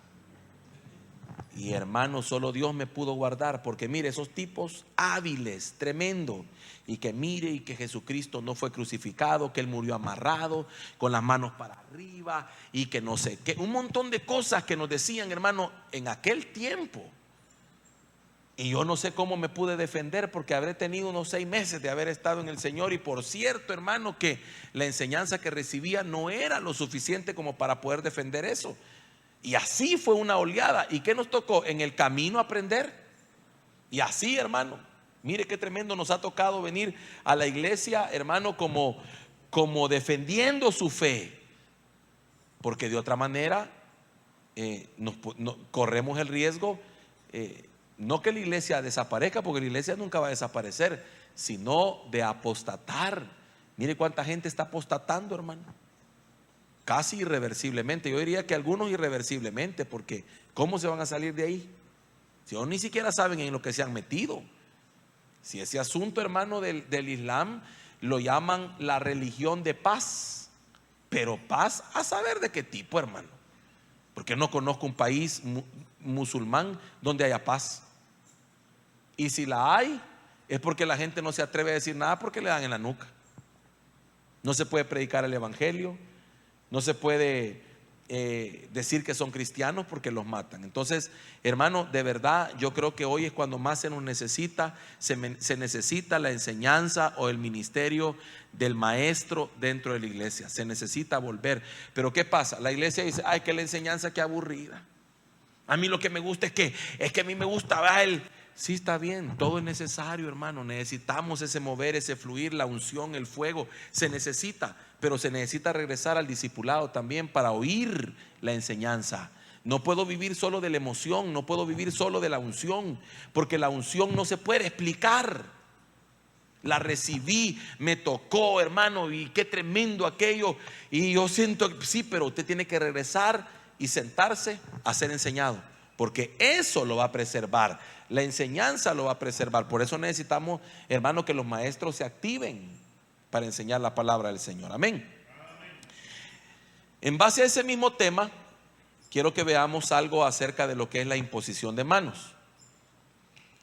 Y hermano, solo Dios me pudo guardar, porque mire, esos tipos hábiles, tremendo, y que mire, y que Jesucristo no fue crucificado, que Él murió amarrado, con las manos para arriba, y que no sé qué, un montón de cosas que nos decían, hermano, en aquel tiempo. Y yo no sé cómo me pude defender, porque habré tenido unos 6 meses de haber estado en el Señor. Y por cierto, hermano, que la enseñanza que recibía no era lo suficiente como para poder defender eso. Y así fue una oleada. ¿Y qué nos tocó? En el camino aprender. Y así, hermano, mire qué tremendo nos ha tocado venir a la iglesia, hermano, como defendiendo su fe. Porque de otra manera corremos el riesgo, no que la iglesia desaparezca, porque la iglesia nunca va a desaparecer, sino de apostatar. Mire cuánta gente está apostatando, hermano, casi irreversiblemente. Yo diría que algunos irreversiblemente, porque ¿cómo se van a salir de ahí? Si ellos ni siquiera saben en lo que se han metido. Si ese asunto, hermano, del Islam lo llaman la religión de paz, pero paz a saber de qué tipo, hermano, porque no conozco un país musulmán donde haya paz. Y si la hay, es porque la gente no se atreve a decir nada, porque le dan en la nuca. No se puede predicar el evangelio, no se puede decir que son cristianos, porque los matan. Entonces, hermano, de verdad yo creo que hoy es cuando más se nos necesita, se necesita la enseñanza o el ministerio del maestro dentro de la iglesia. Se necesita volver. Pero ¿qué pasa? La iglesia dice: ay, que la enseñanza, qué aburrida. A mí lo que me gusta es que a mí me gusta el... Sí, está bien, todo es necesario, hermano. Necesitamos ese mover, ese fluir, la unción, el fuego. Se necesita, pero se necesita regresar al discipulado también para oír la enseñanza. No puedo vivir solo de la emoción, no puedo vivir solo de la unción, porque la unción no se puede explicar. La recibí, me tocó, hermano, y qué tremendo aquello. Y yo siento, sí, pero usted tiene que regresar y sentarse a ser enseñado, porque eso lo va a preservar. La enseñanza lo va a preservar. Por eso necesitamos, hermano, que los maestros se activen para enseñar la palabra del Señor. Amén. En base a ese mismo tema, quiero que veamos algo acerca de lo que es la imposición de manos.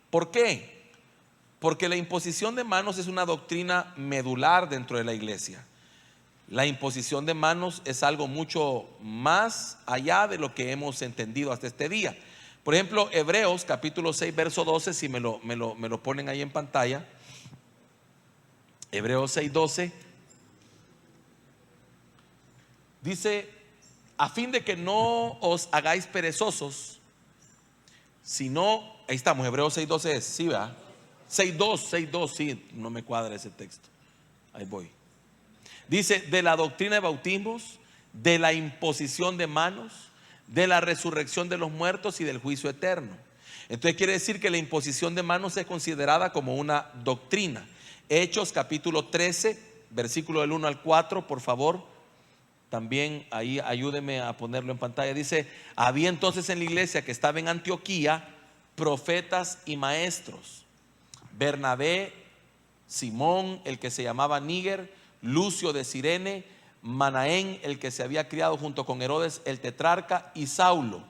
¿Por qué? Porque la imposición de manos es una doctrina medular dentro de la iglesia. La imposición de manos es algo mucho más allá de lo que hemos entendido hasta este día. Por ejemplo, Hebreos capítulo 6 verso 12, si me lo ponen ahí en pantalla. Hebreos 6, 12 dice: a fin de que no os hagáis perezosos, sino, ahí estamos, Hebreos 6, 12 es, sí, ¿verdad? 6, 2, sí, no me cuadra ese texto. Ahí voy. Dice: de la doctrina de bautismos, de la imposición de manos, de la resurrección de los muertos y del juicio eterno. Entonces quiere decir que la imposición de manos es considerada como una doctrina. Hechos capítulo 13, versículo del 1 al 4, por favor. También ahí ayúdeme a ponerlo en pantalla. Dice: había entonces en la iglesia que estaba en Antioquía profetas y maestros: Bernabé, Simón, el que se llamaba Níger, Lucio de Cirene, Manaén, el que se había criado junto con Herodes el tetrarca, y Saulo.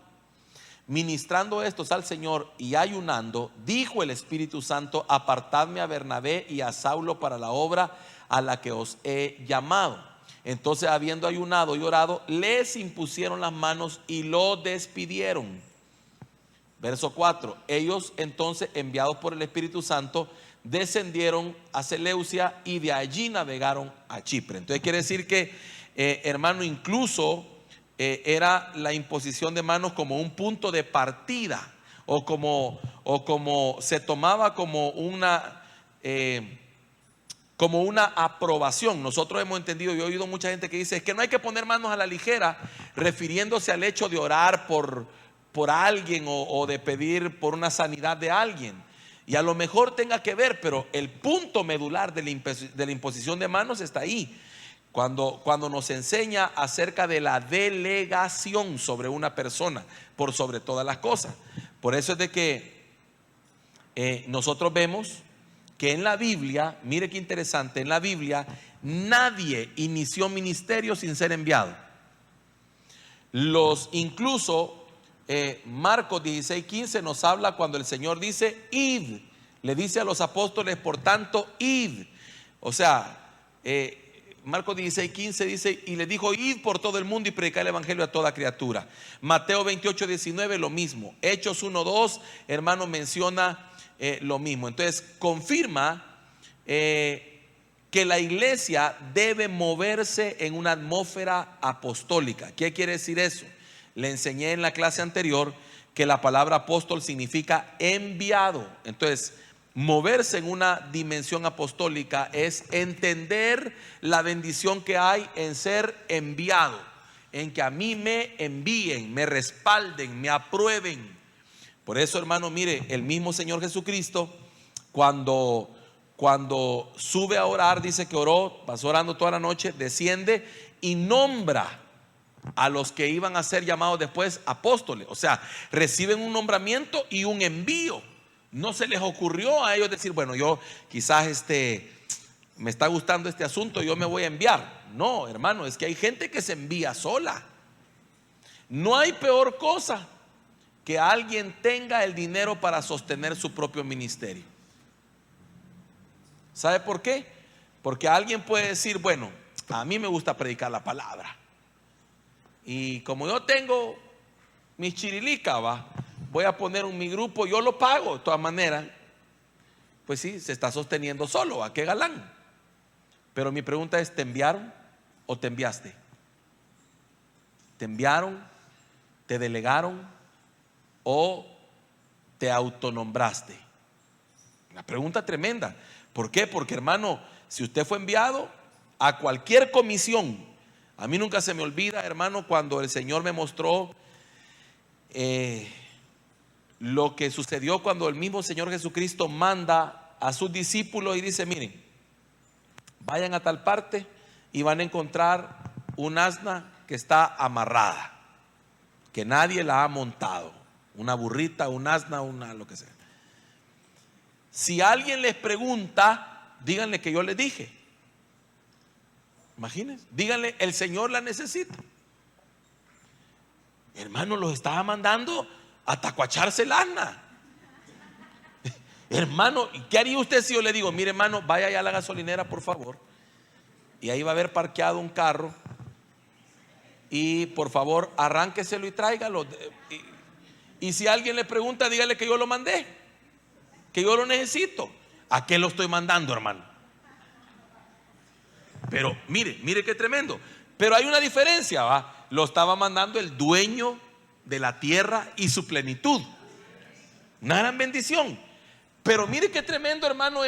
Ministrando estos al Señor y ayunando, dijo el Espíritu Santo: apartadme a Bernabé y a Saulo para la obra a la que os he llamado. Entonces, habiendo ayunado y orado, les impusieron las manos y lo despidieron. Verso 4: ellos entonces, enviados por el Espíritu Santo, descendieron a Seleucia y de allí navegaron a Chipre. Entonces quiere decir que, hermano, incluso era la imposición de manos como un punto de partida, o como se tomaba como una aprobación. Nosotros hemos entendido, yo he oído mucha gente que dice: es que no hay que poner manos a la ligera, refiriéndose al hecho de orar por alguien o de pedir por una sanidad de alguien. Y a lo mejor tenga que ver, pero el punto medular de la imposición de manos está ahí. Cuando nos enseña acerca de la delegación sobre una persona por sobre todas las cosas. Por eso es de que nosotros vemos que en la Biblia, mire qué interesante, en la Biblia nadie inició ministerio sin ser enviado. Incluso Marcos 16:15 nos habla cuando el Señor dice: id. Le dice a los apóstoles, por tanto, id. O sea, Marcos 16:15 dice: y le dijo: id por todo el mundo y predicar el evangelio a toda criatura. Mateo 28:19 lo mismo. Hechos 1:2, hermano, menciona lo mismo. Entonces confirma que la iglesia debe moverse en una atmósfera apostólica. ¿Qué quiere decir eso? Le enseñé en la clase anterior que la palabra apóstol significa enviado. Entonces, moverse en una dimensión apostólica es entender la bendición que hay en ser enviado, en que a mí me envíen, me respalden, me aprueben. Por eso, hermano, mire, el mismo Señor Jesucristo, cuando sube a orar, dice que oró, pasó orando toda la noche, desciende y nombra a los que iban a ser llamados después apóstoles. O sea, reciben un nombramiento y un envío. No se les ocurrió a ellos decir, bueno, yo quizás me está gustando este asunto, yo me voy a enviar. No, hermano, es que hay gente que se envía sola. No hay peor cosa que alguien tenga el dinero para sostener su propio ministerio. ¿Sabe por qué? Porque alguien puede decir, bueno, a mí me gusta predicar la palabra, y como yo tengo mis chirilicas, voy a poner mi grupo, yo lo pago de todas maneras. Pues sí, se está sosteniendo solo, ¿a qué galán? Pero mi pregunta es, ¿te enviaron o te enviaste? ¿Te enviaron, te delegaron o te autonombraste? Una pregunta tremenda. ¿Por qué? Porque, hermano, si usted fue enviado a cualquier comisión, a mí nunca se me olvida, hermano, cuando el Señor me mostró lo que sucedió cuando el mismo Señor Jesucristo manda a sus discípulos y dice, miren, vayan a tal parte y van a encontrar un asna que está amarrada, que nadie la ha montado, una burrita, un asna, lo que sea. Si alguien les pregunta, díganle que yo les dije. Imagínense, díganle, el Señor la necesita. Hermano, los estaba mandando a tacuacharse el asna. Hermano, ¿qué haría usted si yo le digo, mire, hermano, vaya allá a la gasolinera, por favor, y ahí va a haber parqueado un carro, y por favor arránqueselo y tráigalo, y si alguien le pregunta, dígale que yo lo mandé, que yo lo necesito? ¿A qué lo estoy mandando, hermano? Pero mire qué tremendo. Pero hay una diferencia, ¿va? Lo estaba mandando el dueño de la tierra y su plenitud. Una gran bendición. Pero mire qué tremendo, hermano.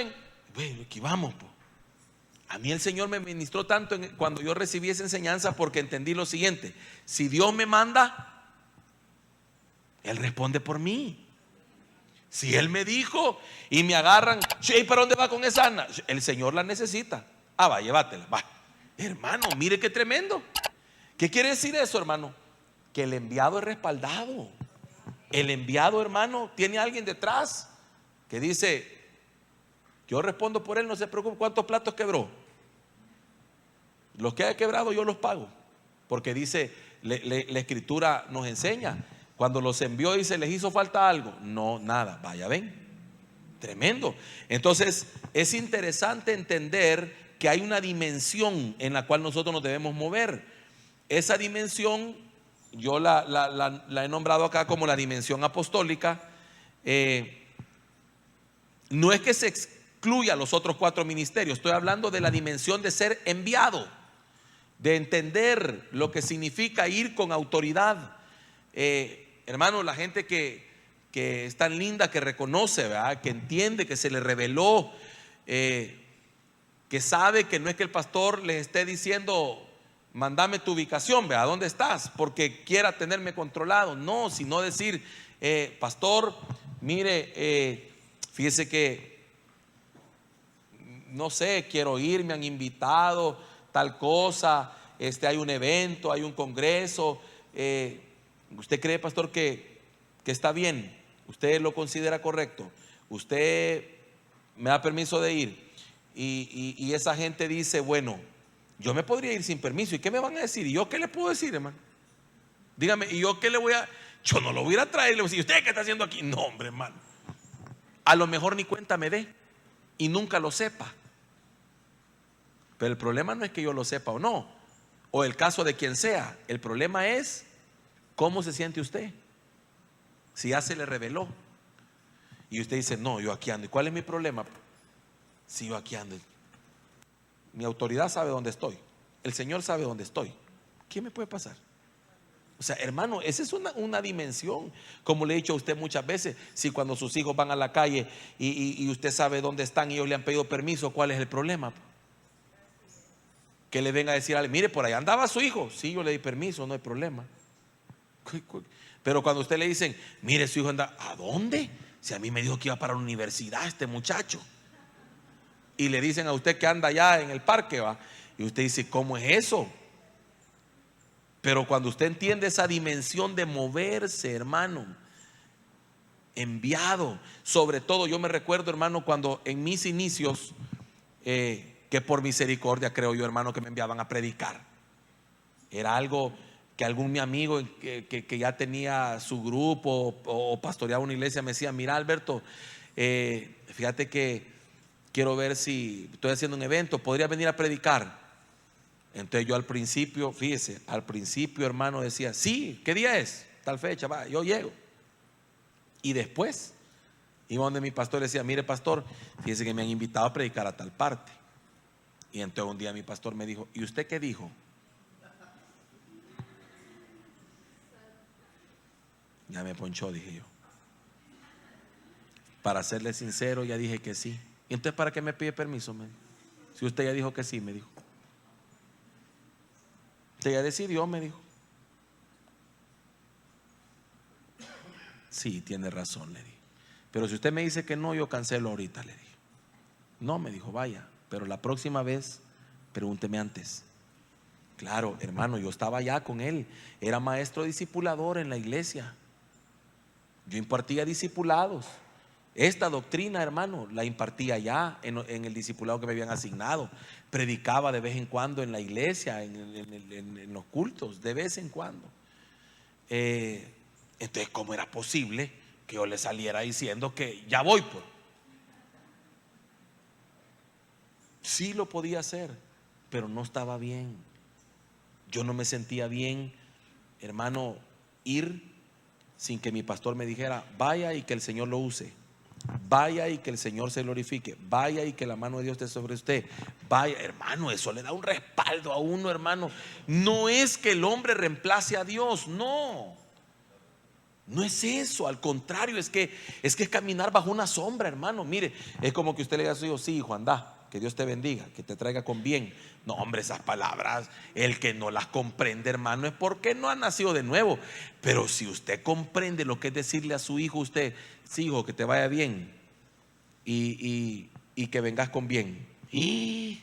Bueno, aquí vamos, pues. A mí el Señor me ministró tanto cuando yo recibí esa enseñanza, porque entendí lo siguiente: si Dios me manda, Él responde por mí. Si Él me dijo y me agarran, ¿y para dónde va con esa asna? El Señor la necesita. Va, llévatela, va. Hermano, mire qué tremendo. ¿Qué quiere decir eso, hermano? Que el enviado es respaldado. El enviado, hermano, tiene a alguien detrás que dice, yo respondo por él, no se preocupe. ¿Cuántos platos quebró? Los que haya quebrado yo los pago. Porque dice, la escritura nos enseña, cuando los envió dice, ¿les hizo falta algo? No, nada, vaya, ven. Tremendo. Entonces es interesante entender que hay una dimensión en la cual nosotros nos debemos mover. Esa dimensión yo la he nombrado acá como la dimensión apostólica. No es que se excluya los otros 4 ministerios, estoy hablando de la dimensión de ser enviado, de entender lo que significa ir con autoridad. Hermano, la gente que es tan linda, que reconoce, ¿verdad?, que entiende, que se le reveló, que sabe que no es que el pastor les esté diciendo, mándame tu ubicación, ¿verdad?, ¿dónde estás?, porque quiera tenerme controlado. No, sino decir, pastor, mire, fíjese que, no sé, quiero ir, me han invitado, tal cosa, hay un evento, hay un congreso. ¿Usted cree, pastor, que está bien? ¿Usted lo considera correcto? ¿Usted me da permiso de ir? Y esa gente dice, bueno, yo me podría ir sin permiso. ¿Y qué me van a decir? ¿Y yo qué le puedo decir, hermano? Dígame, ¿y yo qué le voy a...? Yo no lo voy a ir a traer. Le voy a decir, ¿usted qué está haciendo aquí? No, hombre, hermano. A lo mejor ni cuenta me dé y nunca lo sepa. Pero el problema no es que yo lo sepa o no, o el caso de quien sea. El problema es cómo se siente usted, si ya se le reveló. Y usted dice, no, yo aquí ando. ¿Y cuál es mi problema? Si yo aquí ando. Mi autoridad sabe dónde estoy. El Señor sabe dónde estoy. ¿Qué me puede pasar? O sea, hermano, esa es una dimensión. Como le he dicho a usted muchas veces, si cuando sus hijos van a la calle y usted sabe dónde están y ellos le han pedido permiso, ¿cuál es el problema? Que le venga a decir, mire, por ahí andaba su hijo. Sí, yo le di permiso, no hay problema. Pero cuando usted le dicen, mire, su hijo anda, ¿a dónde? Si a mí me dijo que iba para la universidad este muchacho. Y le dicen a usted que anda allá en el parque, va. Y usted dice, ¿cómo es eso? Pero cuando usted entiende esa dimensión de moverse, hermano, enviado, sobre todo yo me recuerdo, hermano, cuando en mis inicios, que por misericordia creo yo, hermano, que me enviaban a predicar. Era algo que algún mi amigo que ya tenía su grupo o pastoreaba una iglesia me decía, mira, Alberto, fíjate que quiero ver si estoy haciendo un evento, podría venir a predicar. Entonces yo al principio, fíjese, al principio, hermano, decía, sí, ¿qué día es? Tal fecha, va, yo llego. Y después iba donde mi pastor y decía, mire, pastor, fíjese que me han invitado a predicar a tal parte. Y entonces un día mi pastor me dijo, ¿y usted qué dijo? Ya me ponchó, dije yo. Para serle sincero, ya dije que sí. ¿Y entonces para qué me pide permiso? Si usted ya dijo que sí, me dijo. Usted ya decidió, me dijo. Sí, tiene razón, le dije. Pero si usted me dice que no, yo cancelo ahorita, le dije. No, me dijo, vaya, pero la próxima vez pregúnteme antes. Claro, hermano, yo estaba allá con él. Era maestro discipulador en la iglesia. Yo impartía discipulados. Esta doctrina, hermano, la impartía ya en el discipulado que me habían asignado. Predicaba de vez en cuando en la iglesia, en los cultos, de vez en cuando. Entonces, ¿cómo era posible que yo le saliera diciendo que ya voy? Pues sí lo podía hacer, pero no estaba bien. Yo no me sentía bien, hermano, ir sin que mi pastor me dijera, vaya y que el Señor lo use. Vaya y que el Señor se glorifique. Vaya y que la mano de Dios esté sobre usted. Vaya, hermano, eso le da un respaldo a uno, hermano. No es que el hombre reemplace a Dios, no. No es eso, al contrario, es que es caminar bajo una sombra, hermano. Mire, es como que usted le diga a su hijo, sí, hijo, anda, que Dios te bendiga, que te traiga con bien. No, hombre, esas palabras, el que no las comprende, hermano, es porque no ha nacido de nuevo. Pero si usted comprende lo que es decirle a su hijo, usted, sí, hijo, que te vaya bien y que vengas con bien. ¿Y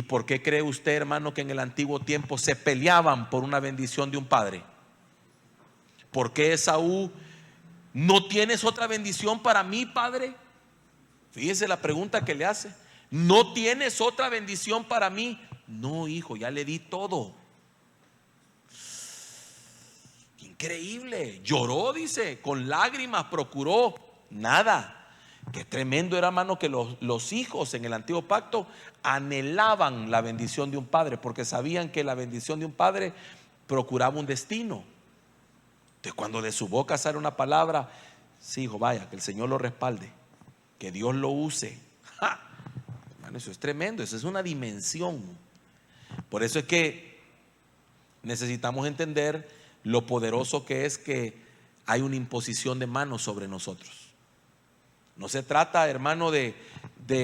por qué cree usted, hermano, que en el antiguo tiempo se peleaban por una bendición de un padre? ¿Por qué Esaú, no tienes otra bendición para mí, padre? Fíjese la pregunta que le hace. ¿No tienes otra bendición para mí? No, hijo, ya le di todo. Increíble. Lloró, dice, con lágrimas procuró nada. Qué tremendo era, hermano, que los hijos en el antiguo pacto anhelaban la bendición de un padre, porque sabían que la bendición de un padre procuraba un destino. Entonces, cuando de su boca sale una palabra, sí, hijo, vaya, que el Señor lo respalde, que Dios lo use. ¡Ja! Hermano, eso es tremendo, eso es una dimensión. Por eso es que necesitamos entender lo poderoso que es que hay una imposición de manos sobre nosotros. No se trata, hermano, de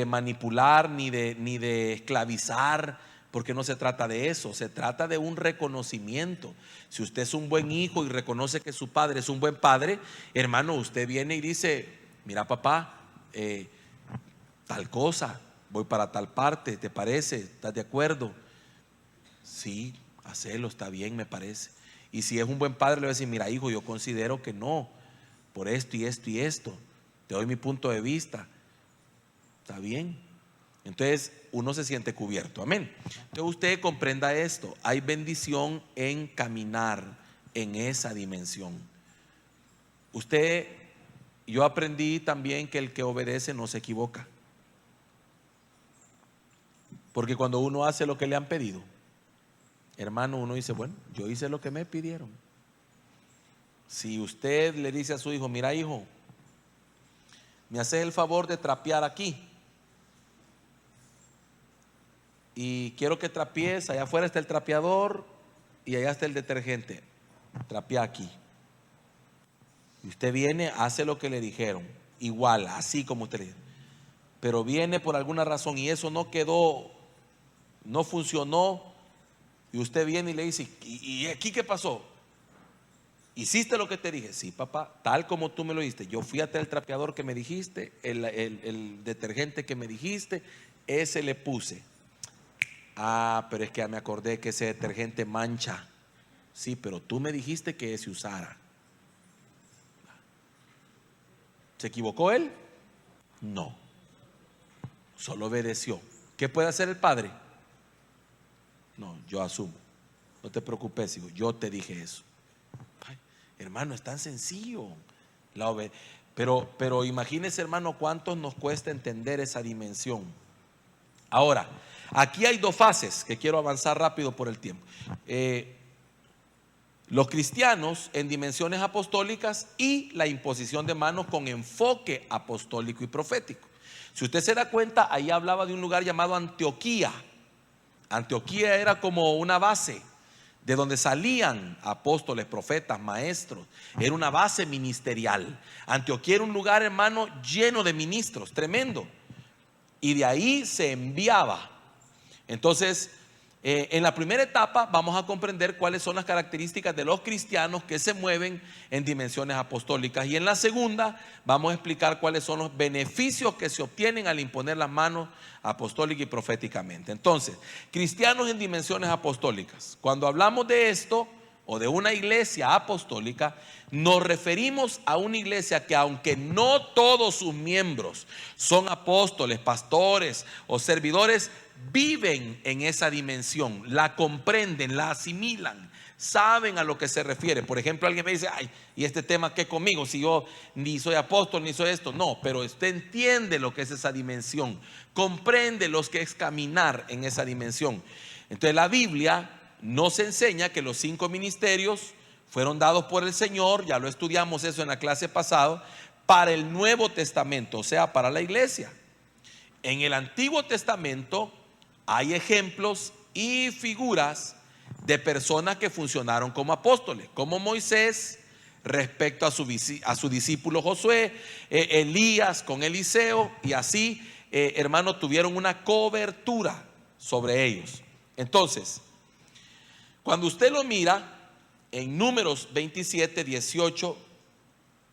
manipular ni de esclavizar, porque no se trata de eso, se trata de un reconocimiento. Si usted es un buen hijo y reconoce que su padre es un buen padre, hermano, usted viene y dice, mira, papá, tal cosa, voy para tal parte, ¿te parece? ¿Estás de acuerdo? Sí, hacelo, está bien, me parece. Y si es un buen padre, le va a decir, mira, hijo, yo considero que no, por esto y esto y esto, te doy mi punto de vista, está bien. Entonces uno se siente cubierto, amén. Entonces usted comprenda esto, hay bendición en caminar en esa dimensión. Yo aprendí también que el que obedece no se equivoca, porque cuando uno hace lo que le han pedido, hermano, uno dice, bueno, yo hice lo que me pidieron. Si usted le dice a su hijo, mira, hijo, me haces el favor de trapear aquí. Y quiero que trapees, allá afuera está el trapeador y allá está el detergente. Trapea aquí. Y usted viene, hace lo que le dijeron, igual, así como usted le dijo. Pero viene por alguna razón y eso no quedó, no funcionó. Y usted viene y le dice, ¿y aquí qué pasó? ¿Hiciste lo que te dije? Sí, papá, tal como tú me lo dijiste. Yo fui hasta el trapeador que me dijiste, el detergente que me dijiste, ese le puse. Ah, pero es que ya me acordé que ese detergente mancha. Sí, pero tú me dijiste que ese usara. ¿Se equivocó él? No. Solo obedeció. ¿Qué puede hacer el padre? No, yo asumo. No te preocupes, hijo, yo te dije eso. Ay, hermano, es tan sencillo. Pero imagínese, hermano, cuánto nos cuesta entender esa dimensión. Ahora, aquí hay dos fases que quiero avanzar rápido por el tiempo. Los cristianos en dimensiones apostólicas y la imposición de manos con enfoque apostólico y profético. Si usted se da cuenta, ahí hablaba de un lugar llamado Antioquía. Antioquía era como una base de donde salían apóstoles, profetas, maestros. Era una base ministerial. Antioquía era un lugar, hermano, lleno de ministros, tremendo. Y de ahí se enviaba. Entonces, en la primera etapa vamos a comprender cuáles son las características de los cristianos que se mueven en dimensiones apostólicas. Y en la segunda vamos a explicar cuáles son los beneficios que se obtienen al imponer las manos apostólica y proféticamente. Entonces, cristianos en dimensiones apostólicas. Cuando hablamos de esto o de una iglesia apostólica, nos referimos a una iglesia que, aunque no todos sus miembros son apóstoles, pastores o servidores, viven en esa dimensión, la comprenden, la asimilan, saben a lo que se refiere. Por ejemplo, alguien me dice, ay, ¿y este tema qué conmigo? Si yo ni soy apóstol ni soy esto. No, pero usted entiende lo que es esa dimensión, comprende lo que es caminar en esa dimensión. Entonces la Biblia nos enseña que los 5 ministerios fueron dados por el Señor, ya lo estudiamos eso en la clase pasada, para el Nuevo Testamento, o sea, para la iglesia. En el Antiguo Testamento hay ejemplos y figuras de personas que funcionaron como apóstoles, como Moisés respecto a su discípulo Josué, Elías con Eliseo, y así, hermanos, tuvieron una cobertura sobre ellos. Entonces, cuando usted lo mira en Números 27, 18,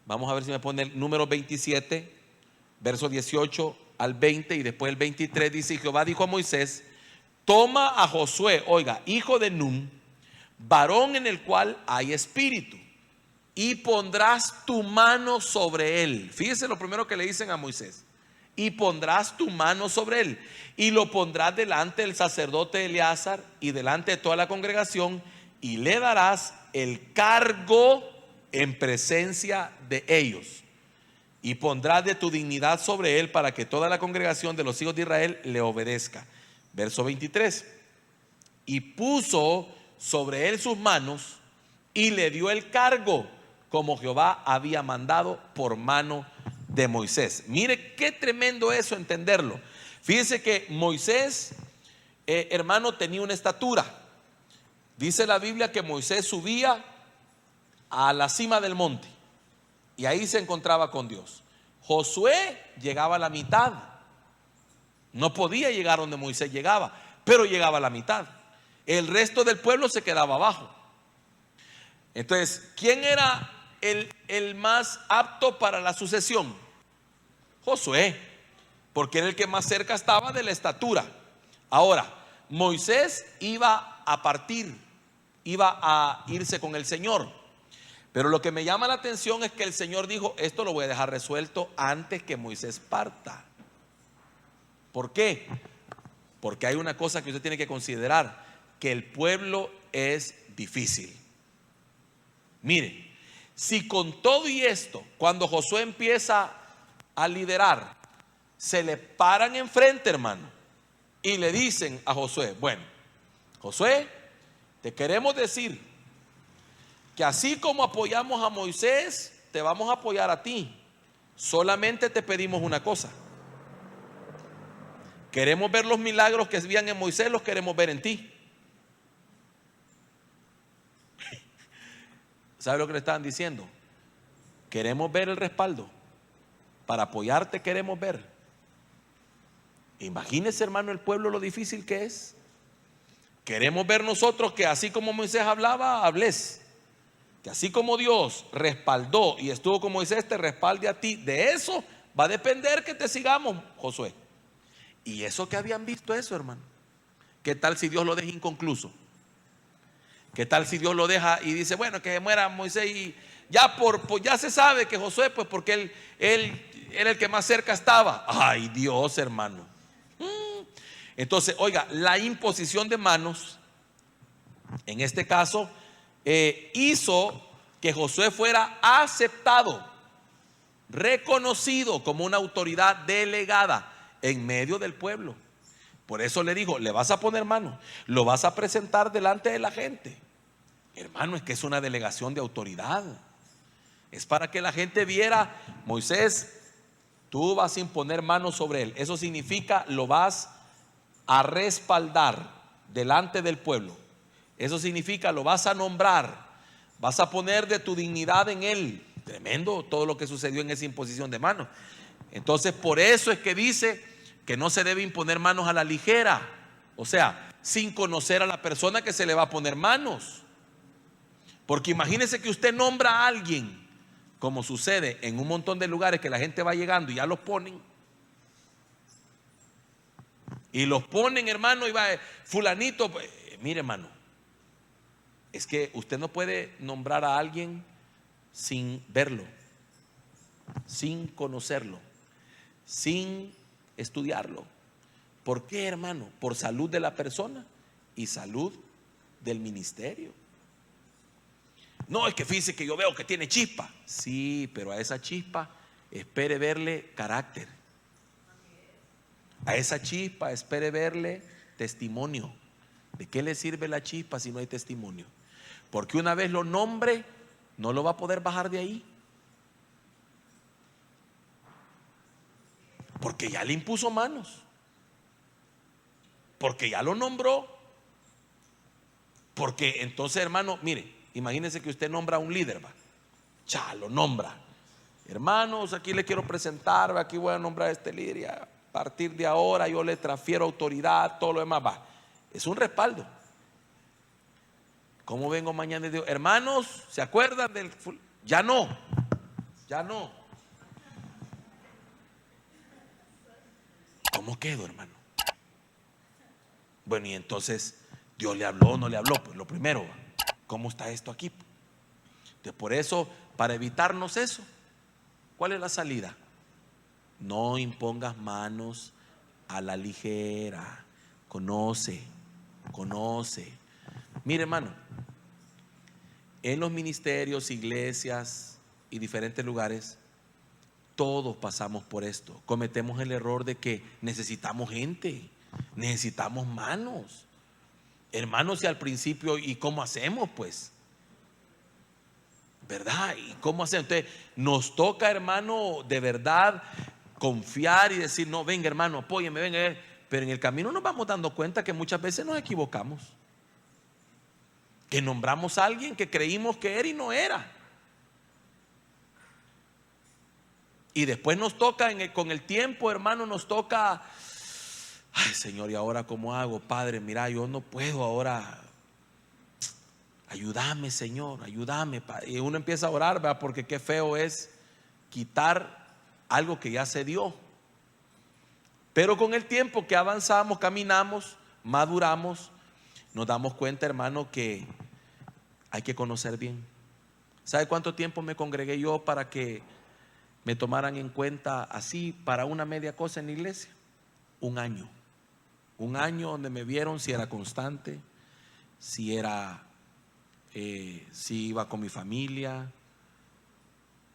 vamos a ver si me pone el número 27, verso 18 al 20, y después el 23 dice: Jehová dijo a Moisés: toma a Josué, oiga, hijo de Nun, varón en el cual hay espíritu, y pondrás tu mano sobre él. Fíjese lo primero que le dicen a Moisés: y pondrás tu mano sobre él, y lo pondrás delante del sacerdote Eleazar y delante de toda la congregación, y le darás el cargo en presencia de ellos, y pondrás de tu dignidad sobre él, para que toda la congregación de los hijos de Israel le obedezca. Verso 23: y puso sobre él sus manos y le dio el cargo, como Jehová había mandado por mano de Moisés. Mire qué tremendo eso, entenderlo. Fíjense que Moisés, hermano, tenía una estatura. Dice la Biblia que Moisés subía a la cima del monte y ahí se encontraba con Dios. Josué llegaba a la mitad. No podía llegar donde Moisés llegaba, pero llegaba a la mitad. El resto del pueblo se quedaba abajo. Entonces, ¿quién era el más apto para la sucesión? Josué, porque era el que más cerca estaba de la estatura. Ahora, Moisés iba a partir, iba a irse con el Señor. Pero lo que me llama la atención es que el Señor dijo: esto lo voy a dejar resuelto antes que Moisés parta. ¿Por qué? Porque hay una cosa que usted tiene que considerar: que el pueblo es difícil. Mire, si con todo y esto, cuando Josué empieza a liderar, se le paran enfrente, hermano, y le dicen a Josué: bueno, Josué, te queremos decir que así como apoyamos a Moisés, te vamos a apoyar a ti. solamente te pedimos una cosa. Queremos ver los milagros que habían en Moisés, los queremos ver en ti. ¿Sabe lo que le estaban diciendo? Queremos ver el respaldo. Para apoyarte queremos ver. Imagínese, hermano, el pueblo lo difícil que es. Queremos ver nosotros que así como Moisés hablaba, hables. Que así como Dios respaldó y estuvo con Moisés, te respalde a ti. De eso va a depender que te sigamos, Josué. Y eso que habían visto eso, hermano. ¿Qué tal si Dios lo deja inconcluso? ¿Qué tal si Dios lo deja y dice, bueno, que muera Moisés y ya ya se sabe que Josué, pues porque él era el que más cerca estaba? Ay, Dios, hermano. Entonces, oiga, la imposición de manos, en este caso, hizo que Josué fuera aceptado, reconocido como una autoridad delegada en medio del pueblo. Por eso le dijo, le vas a poner mano, lo vas a presentar delante de la gente. Hermano, es que es una delegación de autoridad. Es para que la gente viera, Moisés, tú vas a imponer manos sobre él. Eso significa, lo vas a respaldar delante del pueblo. Eso significa, lo vas a nombrar, vas a poner de tu dignidad en él. Tremendo todo lo que sucedió en esa imposición de manos. Entonces, por eso es que dice que no se debe imponer manos a la ligera, o sea, sin conocer a la persona que se le va a poner manos. Porque imagínese que usted nombra a alguien, como sucede en un montón de lugares que la gente va llegando y ya los ponen. Y los ponen, hermano, y va fulanito. Mire, hermano, es que usted no puede nombrar a alguien sin verlo, sin conocerlo, sin estudiarlo. ¿Por qué, hermano? Por salud de la persona y salud del ministerio. No, es que fíjese que yo veo que tiene chispa. Sí, pero a esa chispa espere verle carácter. A esa chispa espere verle testimonio. ¿De qué le sirve la chispa si no hay testimonio? Porque una vez lo nombre, no lo va a poder bajar de ahí. Porque ya le impuso manos. Porque ya lo nombró. Porque entonces, hermano, mire, imagínense que usted nombra a un líder, va. Ya lo nombra. Hermanos, aquí le quiero presentar, aquí voy a nombrar a este líder y a partir de ahora yo le transfiero autoridad, todo lo demás, va. Es un respaldo. ¿Cómo vengo mañana y digo, hermanos, ¿se acuerdan del? Ya no, ya no. ¿Cómo quedo, hermano? Bueno, y entonces, ¿Dios le habló o no le habló? Pues lo primero, ¿cómo está esto aquí? Entonces, por eso, para evitarnos eso, ¿cuál es la salida? No impongas manos a la ligera. Conoce. Mire, hermano, en los ministerios, iglesias y diferentes lugares, todos pasamos por esto. Cometemos el error de que necesitamos gente, necesitamos manos. Hermanos, y al principio, ¿y cómo hacemos, pues? ¿Verdad? ¿Y cómo hacemos? Entonces, nos toca, hermano, de verdad confiar y decir, no, venga, hermano, apóyeme, venga. Pero en el camino nos vamos dando cuenta que muchas veces nos equivocamos. Que nombramos a alguien que creímos que era y no era. Y después nos toca, con el tiempo, hermano, nos toca, ay, Señor, ¿y ahora cómo hago? Padre, mira, yo no puedo ahora. Ayúdame, Señor, ayúdame. Y uno empieza a orar, ¿verdad? Porque qué feo es quitar algo que ya se dio. Pero con el tiempo que avanzamos, caminamos, maduramos, nos damos cuenta, hermano, que hay que conocer bien. ¿Sabe cuánto tiempo me congregué yo para que me tomaran en cuenta así para una media cosa en la iglesia? Un año donde me vieron si era constante, si iba con mi familia.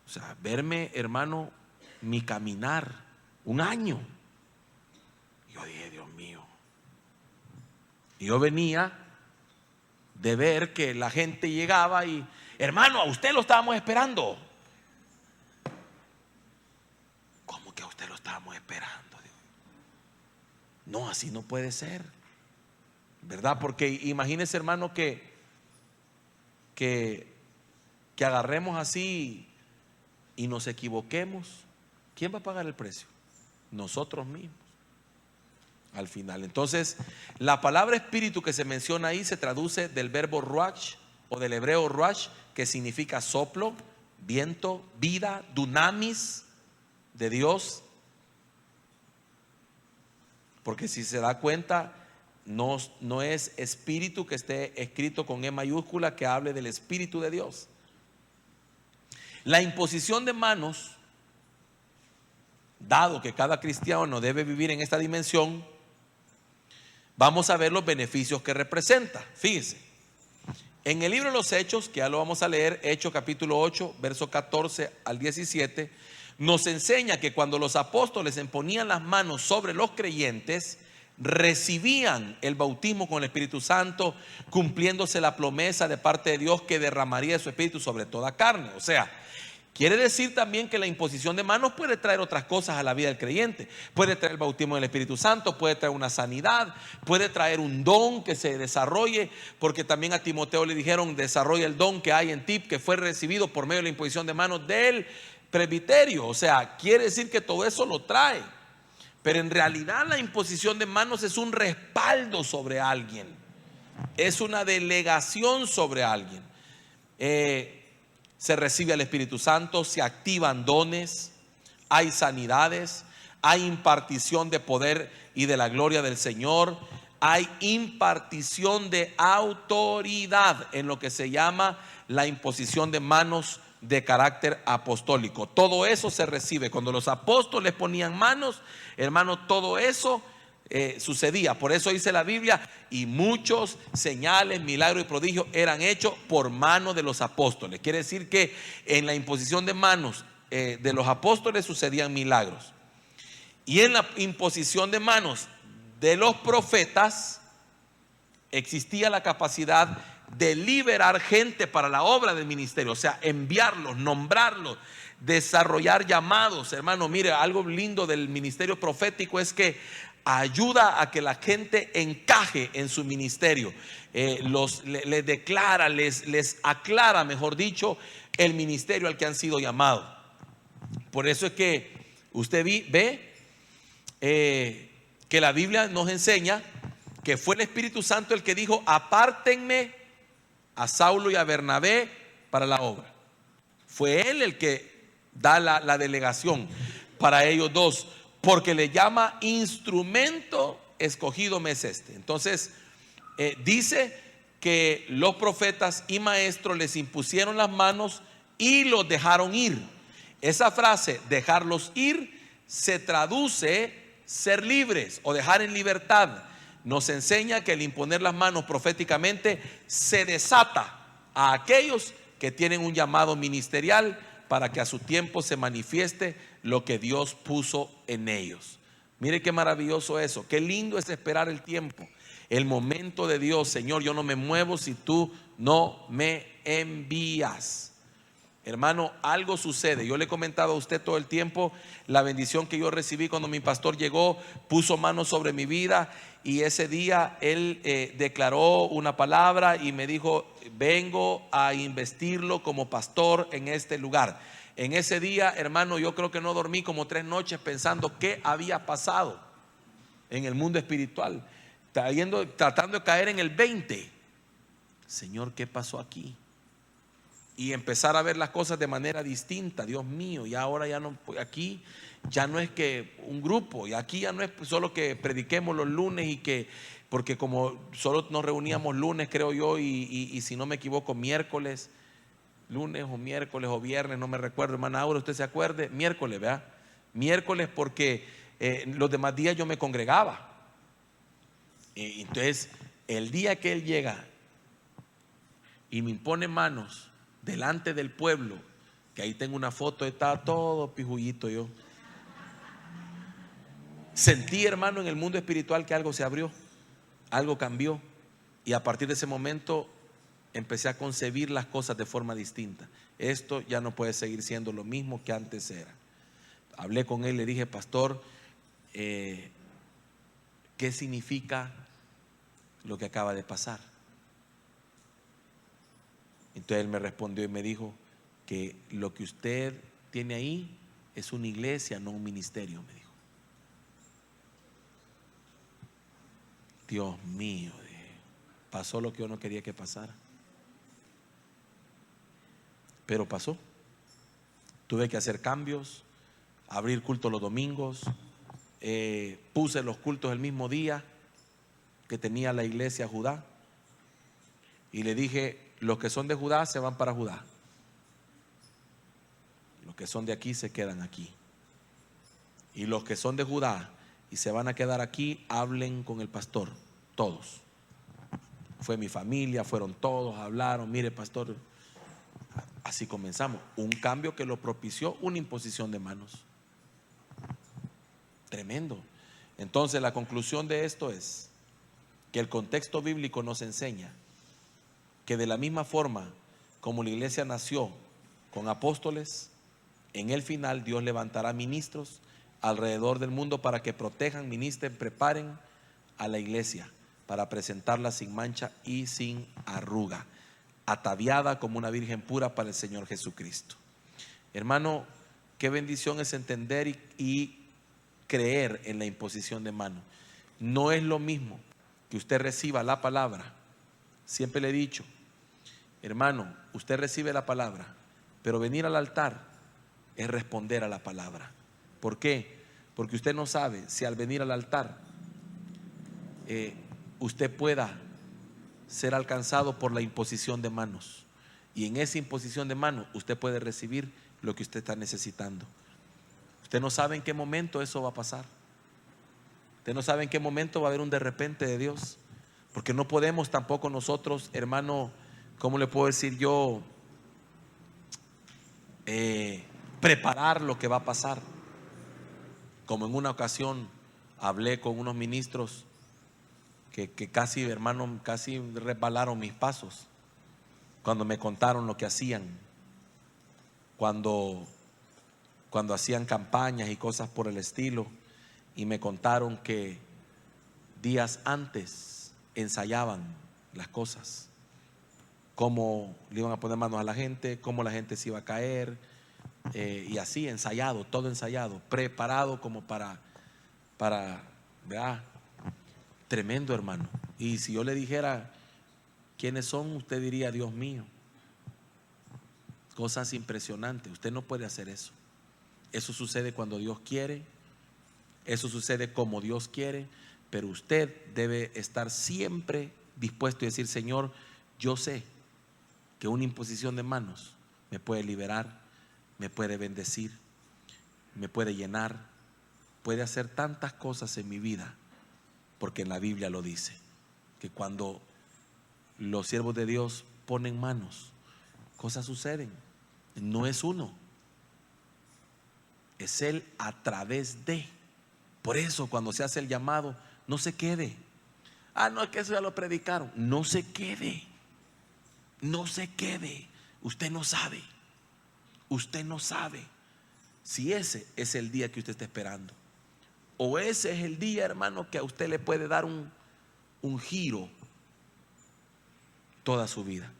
O sea, verme, hermano, mi caminar, un año. Yo dije, Dios mío. Y yo venía de ver que la gente llegaba y, hermano, a usted lo estábamos esperando. esperando. No, así no puede ser, ¿verdad? Porque imagínese, hermano, que agarremos así y nos equivoquemos. ¿Quién va a pagar el precio? Nosotros mismos, al final. Entonces, la palabra espíritu que se menciona ahí se traduce del verbo ruach o del hebreo ruach, que significa soplo, viento, vida, dunamis de Dios. Porque si se da cuenta, no es espíritu que esté escrito con E mayúscula, que hable del Espíritu de Dios. La imposición de manos, dado que cada cristiano debe vivir en esta dimensión, vamos a ver los beneficios que representa. Fíjese, en el libro de los Hechos, que ya lo vamos a leer, Hechos capítulo 8, verso 14 al 17, nos enseña que cuando los apóstoles imponían las manos sobre los creyentes, recibían el bautismo con el Espíritu Santo, cumpliéndose la promesa de parte de Dios que derramaría su Espíritu sobre toda carne. O sea, quiere decir también que la imposición de manos puede traer otras cosas a la vida del creyente. Puede traer el bautismo del Espíritu Santo, puede traer una sanidad, puede traer un don que se desarrolle, porque también a Timoteo le dijeron: desarrolla el don que hay en ti, que fue recibido por medio de la imposición de manos del presbiterio. O sea, quiere decir que todo eso lo trae. Pero en realidad la imposición de manos es un respaldo sobre alguien, es una delegación sobre alguien. Se recibe al Espíritu Santo, se activan dones, hay sanidades, hay impartición de poder y de la gloria del Señor, hay impartición de autoridad en lo que se llama la imposición de manos de carácter apostólico. Todo eso se recibe cuando los apóstoles ponían manos, hermano. Todo eso sucedía. Por eso dice la Biblia: y muchos señales, milagros y prodigios eran hechos por mano de los apóstoles. Quiere decir que en la imposición de manos de los apóstoles sucedían milagros, y en la imposición de manos de los profetas existía la capacidad de liberar gente para la obra del ministerio. O sea, enviarlos, nombrarlos, desarrollar llamados. Hermano, mire, algo lindo del ministerio profético es que ayuda a que la gente encaje en su ministerio. Les declara, les aclara, mejor dicho, el ministerio al que han sido llamados. Por eso es que usted ve que la Biblia nos enseña que fue el Espíritu Santo el que dijo: apártenme a Saulo y a Bernabé para la obra. Fue él el que da la delegación para ellos dos, porque le llama instrumento escogido me es este. Entonces dice que los profetas y maestros les impusieron las manos y los dejaron ir. Esa frase, dejarlos ir, se traduce ser libres o dejar en libertad. Nos enseña que el imponer las manos proféticamente se desata a aquellos que tienen un llamado ministerial, para que a su tiempo se manifieste lo que Dios puso en ellos. Mire qué maravilloso eso, qué lindo es esperar el tiempo, el momento de Dios. Señor, yo no me muevo si tú no me envías. Hermano, algo sucede. Yo le he comentado a usted todo el tiempo la bendición que yo recibí cuando mi pastor llegó, puso manos sobre mi vida, y ese día él declaró una palabra y me dijo: vengo a investirlo como pastor en este lugar. En ese día, hermano, yo creo que no dormí como 3 noches pensando qué había pasado en el mundo espiritual, tratando de caer en el 20. Señor, ¿qué pasó aquí? Y empezar a ver las cosas de manera distinta. Dios mío, y ahora ya no, aquí ya no es que un grupo, y aquí ya no es solo que prediquemos los lunes, y que, porque como solo nos reuníamos lunes, creo yo, y si no me equivoco, miércoles, lunes o miércoles o viernes, no me recuerdo, hermana Aura, usted se acuerde, miércoles, ¿verdad? Miércoles, porque los demás días yo me congregaba. Entonces, el día que él llega y me impone manos delante del pueblo, que ahí tengo una foto, estaba todo pijullito yo. Sentí, hermano, en el mundo espiritual que algo se abrió, algo cambió, y a partir de ese momento empecé a concebir las cosas de forma distinta. Esto ya no puede seguir siendo lo mismo que antes era. Hablé con él, le dije: pastor, ¿qué significa lo que acaba de pasar? Entonces él me respondió y me dijo que lo que usted tiene ahí es una iglesia, no un ministerio, me dijo. Dios mío, pasó lo que yo no quería que pasara, pero pasó. Tuve que hacer cambios, abrir cultos los domingos, puse los cultos el mismo día que tenía la iglesia Judá, y le dije: los que son de Judá se van para Judá, los que son de aquí se quedan aquí, y los que son de Judá y se van a quedar aquí, hablen con el pastor, todos. Fue mi familia, fueron todos, hablaron: mire, pastor. Así comenzamos, un cambio que lo propició una imposición de manos. Tremendo. Entonces la conclusión de esto es que el contexto bíblico nos enseña que de la misma forma como la iglesia nació con apóstoles, en el final Dios levantará ministros alrededor del mundo para que protejan, ministren, preparen a la iglesia para presentarla sin mancha y sin arruga, ataviada como una virgen pura para el Señor Jesucristo. Hermano, qué bendición es entender y creer en la imposición de manos. No es lo mismo que usted reciba la palabra. Siempre le he dicho, hermano, usted recibe la palabra, pero venir al altar es responder a la palabra. ¿Por qué? Porque usted no sabe si al venir al altar usted pueda ser alcanzado por la imposición de manos, y en esa imposición de manos usted puede recibir lo que usted está necesitando. Usted no sabe en qué momento eso va a pasar. Usted no sabe en qué momento va a haber un de repente de Dios, porque no podemos tampoco nosotros, hermano, ¿cómo le puedo decir yo? Preparar lo que va a pasar. Como en una ocasión hablé con unos ministros que casi, hermano, casi resbalaron mis pasos cuando me contaron lo que hacían, cuando hacían campañas y cosas por el estilo, y me contaron que días antes ensayaban las cosas, cómo le iban a poner manos a la gente, cómo la gente se iba a caer, y así ensayado, todo ensayado, preparado como para ¿verdad? Tremendo, hermano. Y si yo le dijera quiénes son, usted diría: Dios mío, cosas impresionantes. Usted no puede hacer eso. Eso sucede cuando Dios quiere, eso sucede como Dios quiere, pero usted debe estar siempre dispuesto y decir: Señor, yo sé que una imposición de manos me puede liberar, me puede bendecir, me puede llenar, puede hacer tantas cosas en mi vida, porque en la Biblia lo dice, que cuando los siervos de Dios ponen manos, cosas suceden. No es uno, es Él a través de. Por eso cuando se hace el llamado, no se quede: ah, no, es que eso ya lo predicaron. No se quede, no se quede. Usted no sabe si ese es el día que usted está esperando, o ese es el día, hermano, que a usted le puede dar un giro toda su vida,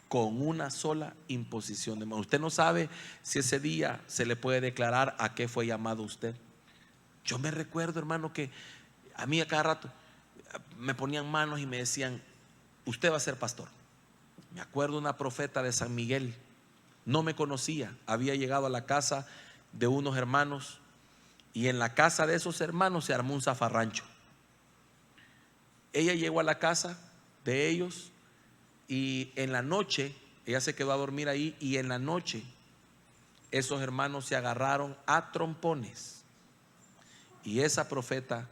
con una sola imposición de manos. Usted no sabe si ese día se le puede declarar a qué fue llamado usted. Yo me recuerdo, hermano, que a mí a cada rato me ponían manos y me decían: usted va a ser pastor. Me acuerdo una profeta de San Miguel, no me conocía, había llegado a la casa de unos hermanos, y en la casa de esos hermanos se armó un zafarrancho. Ella llegó a la casa de ellos, y en la noche ella se quedó a dormir ahí, y en la noche esos hermanos se agarraron a trompones, y esa profeta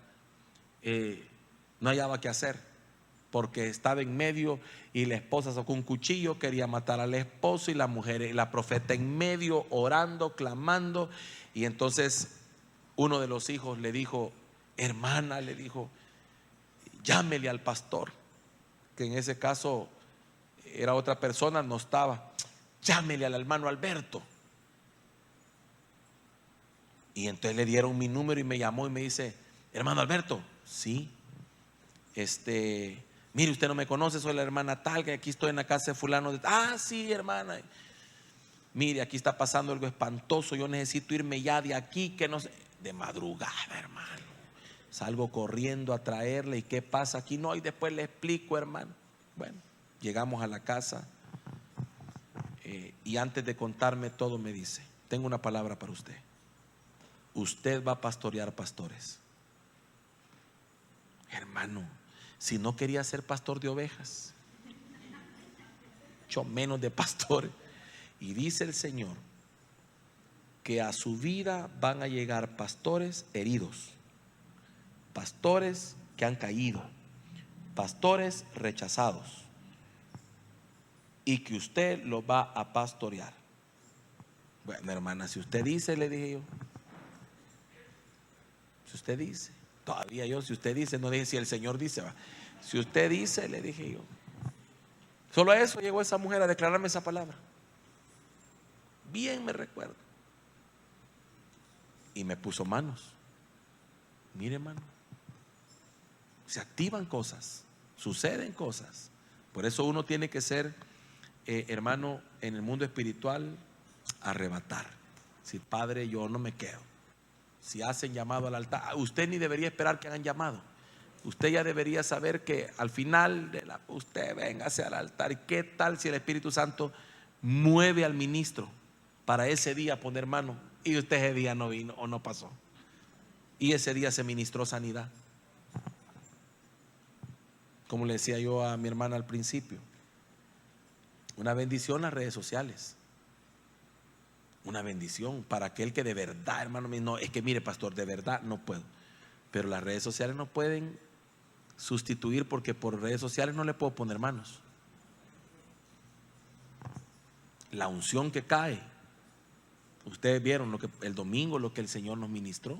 no hallaba qué hacer, porque estaba en medio, y la esposa sacó un cuchillo, quería matar al esposo, y la mujer, la profeta en medio, orando, clamando. Y entonces uno de los hijos le dijo: hermana, le dijo, llámele al pastor, que en ese caso era otra persona, no estaba. Llámele al hermano Alberto. Y entonces le dieron mi número y me llamó y me dice: hermano Alberto, sí, mire, usted no me conoce, soy la hermana tal, que aquí estoy en la casa de fulano sí, hermana, mire, aquí está pasando algo espantoso, yo necesito irme ya de aquí, que no sé. De madrugada, hermano, salgo corriendo a traerle. ¿Y qué pasa aquí? No, y después le explico, hermano. Bueno, llegamos a la casa, y antes de contarme todo me dice: tengo una palabra para usted. Usted va a pastorear pastores. Hermano, si no quería ser pastor de ovejas, mucho menos de pastores. Y dice el Señor que a su vida van a llegar pastores heridos, pastores que han caído, pastores rechazados, y que usted los va a pastorear. Bueno, hermana, si usted dice, le dije yo. Si usted dice, todavía yo, si usted dice, no dije si el Señor dice, va. Si usted dice, le dije yo. Solo a eso llegó esa mujer, a declararme esa palabra. Bien me recuerdo. Y me puso manos. Mire, hermano, se activan cosas, suceden cosas. Por eso uno tiene que ser, hermano, en el mundo espiritual, arrebatar. Si Padre, yo no me quedo. Si hacen llamado al altar, usted ni debería esperar que hagan llamado. Usted ya debería saber que al final usted véngase al altar. ¿Y qué tal si el Espíritu Santo mueve al ministro para ese día poner mano, y usted ese día no vino o no pasó, y ese día se ministró sanidad? Como le decía yo a mi hermana al principio, una bendición las redes sociales. Una bendición para aquel que de verdad, hermano, no, es que mire, pastor, de verdad no puedo. Pero las redes sociales no pueden sustituir, porque por redes sociales no le puedo poner manos. La unción que cae, ustedes vieron el domingo lo que el Señor nos ministró.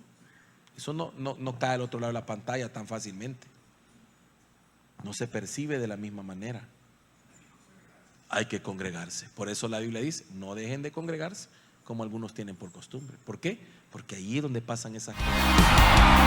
Eso no cae al otro lado de la pantalla tan fácilmente. No se percibe de la misma manera. Hay que congregarse. Por eso la Biblia dice: no dejen de congregarse como algunos tienen por costumbre. ¿Por qué? Porque ahí es donde pasan esas cosas.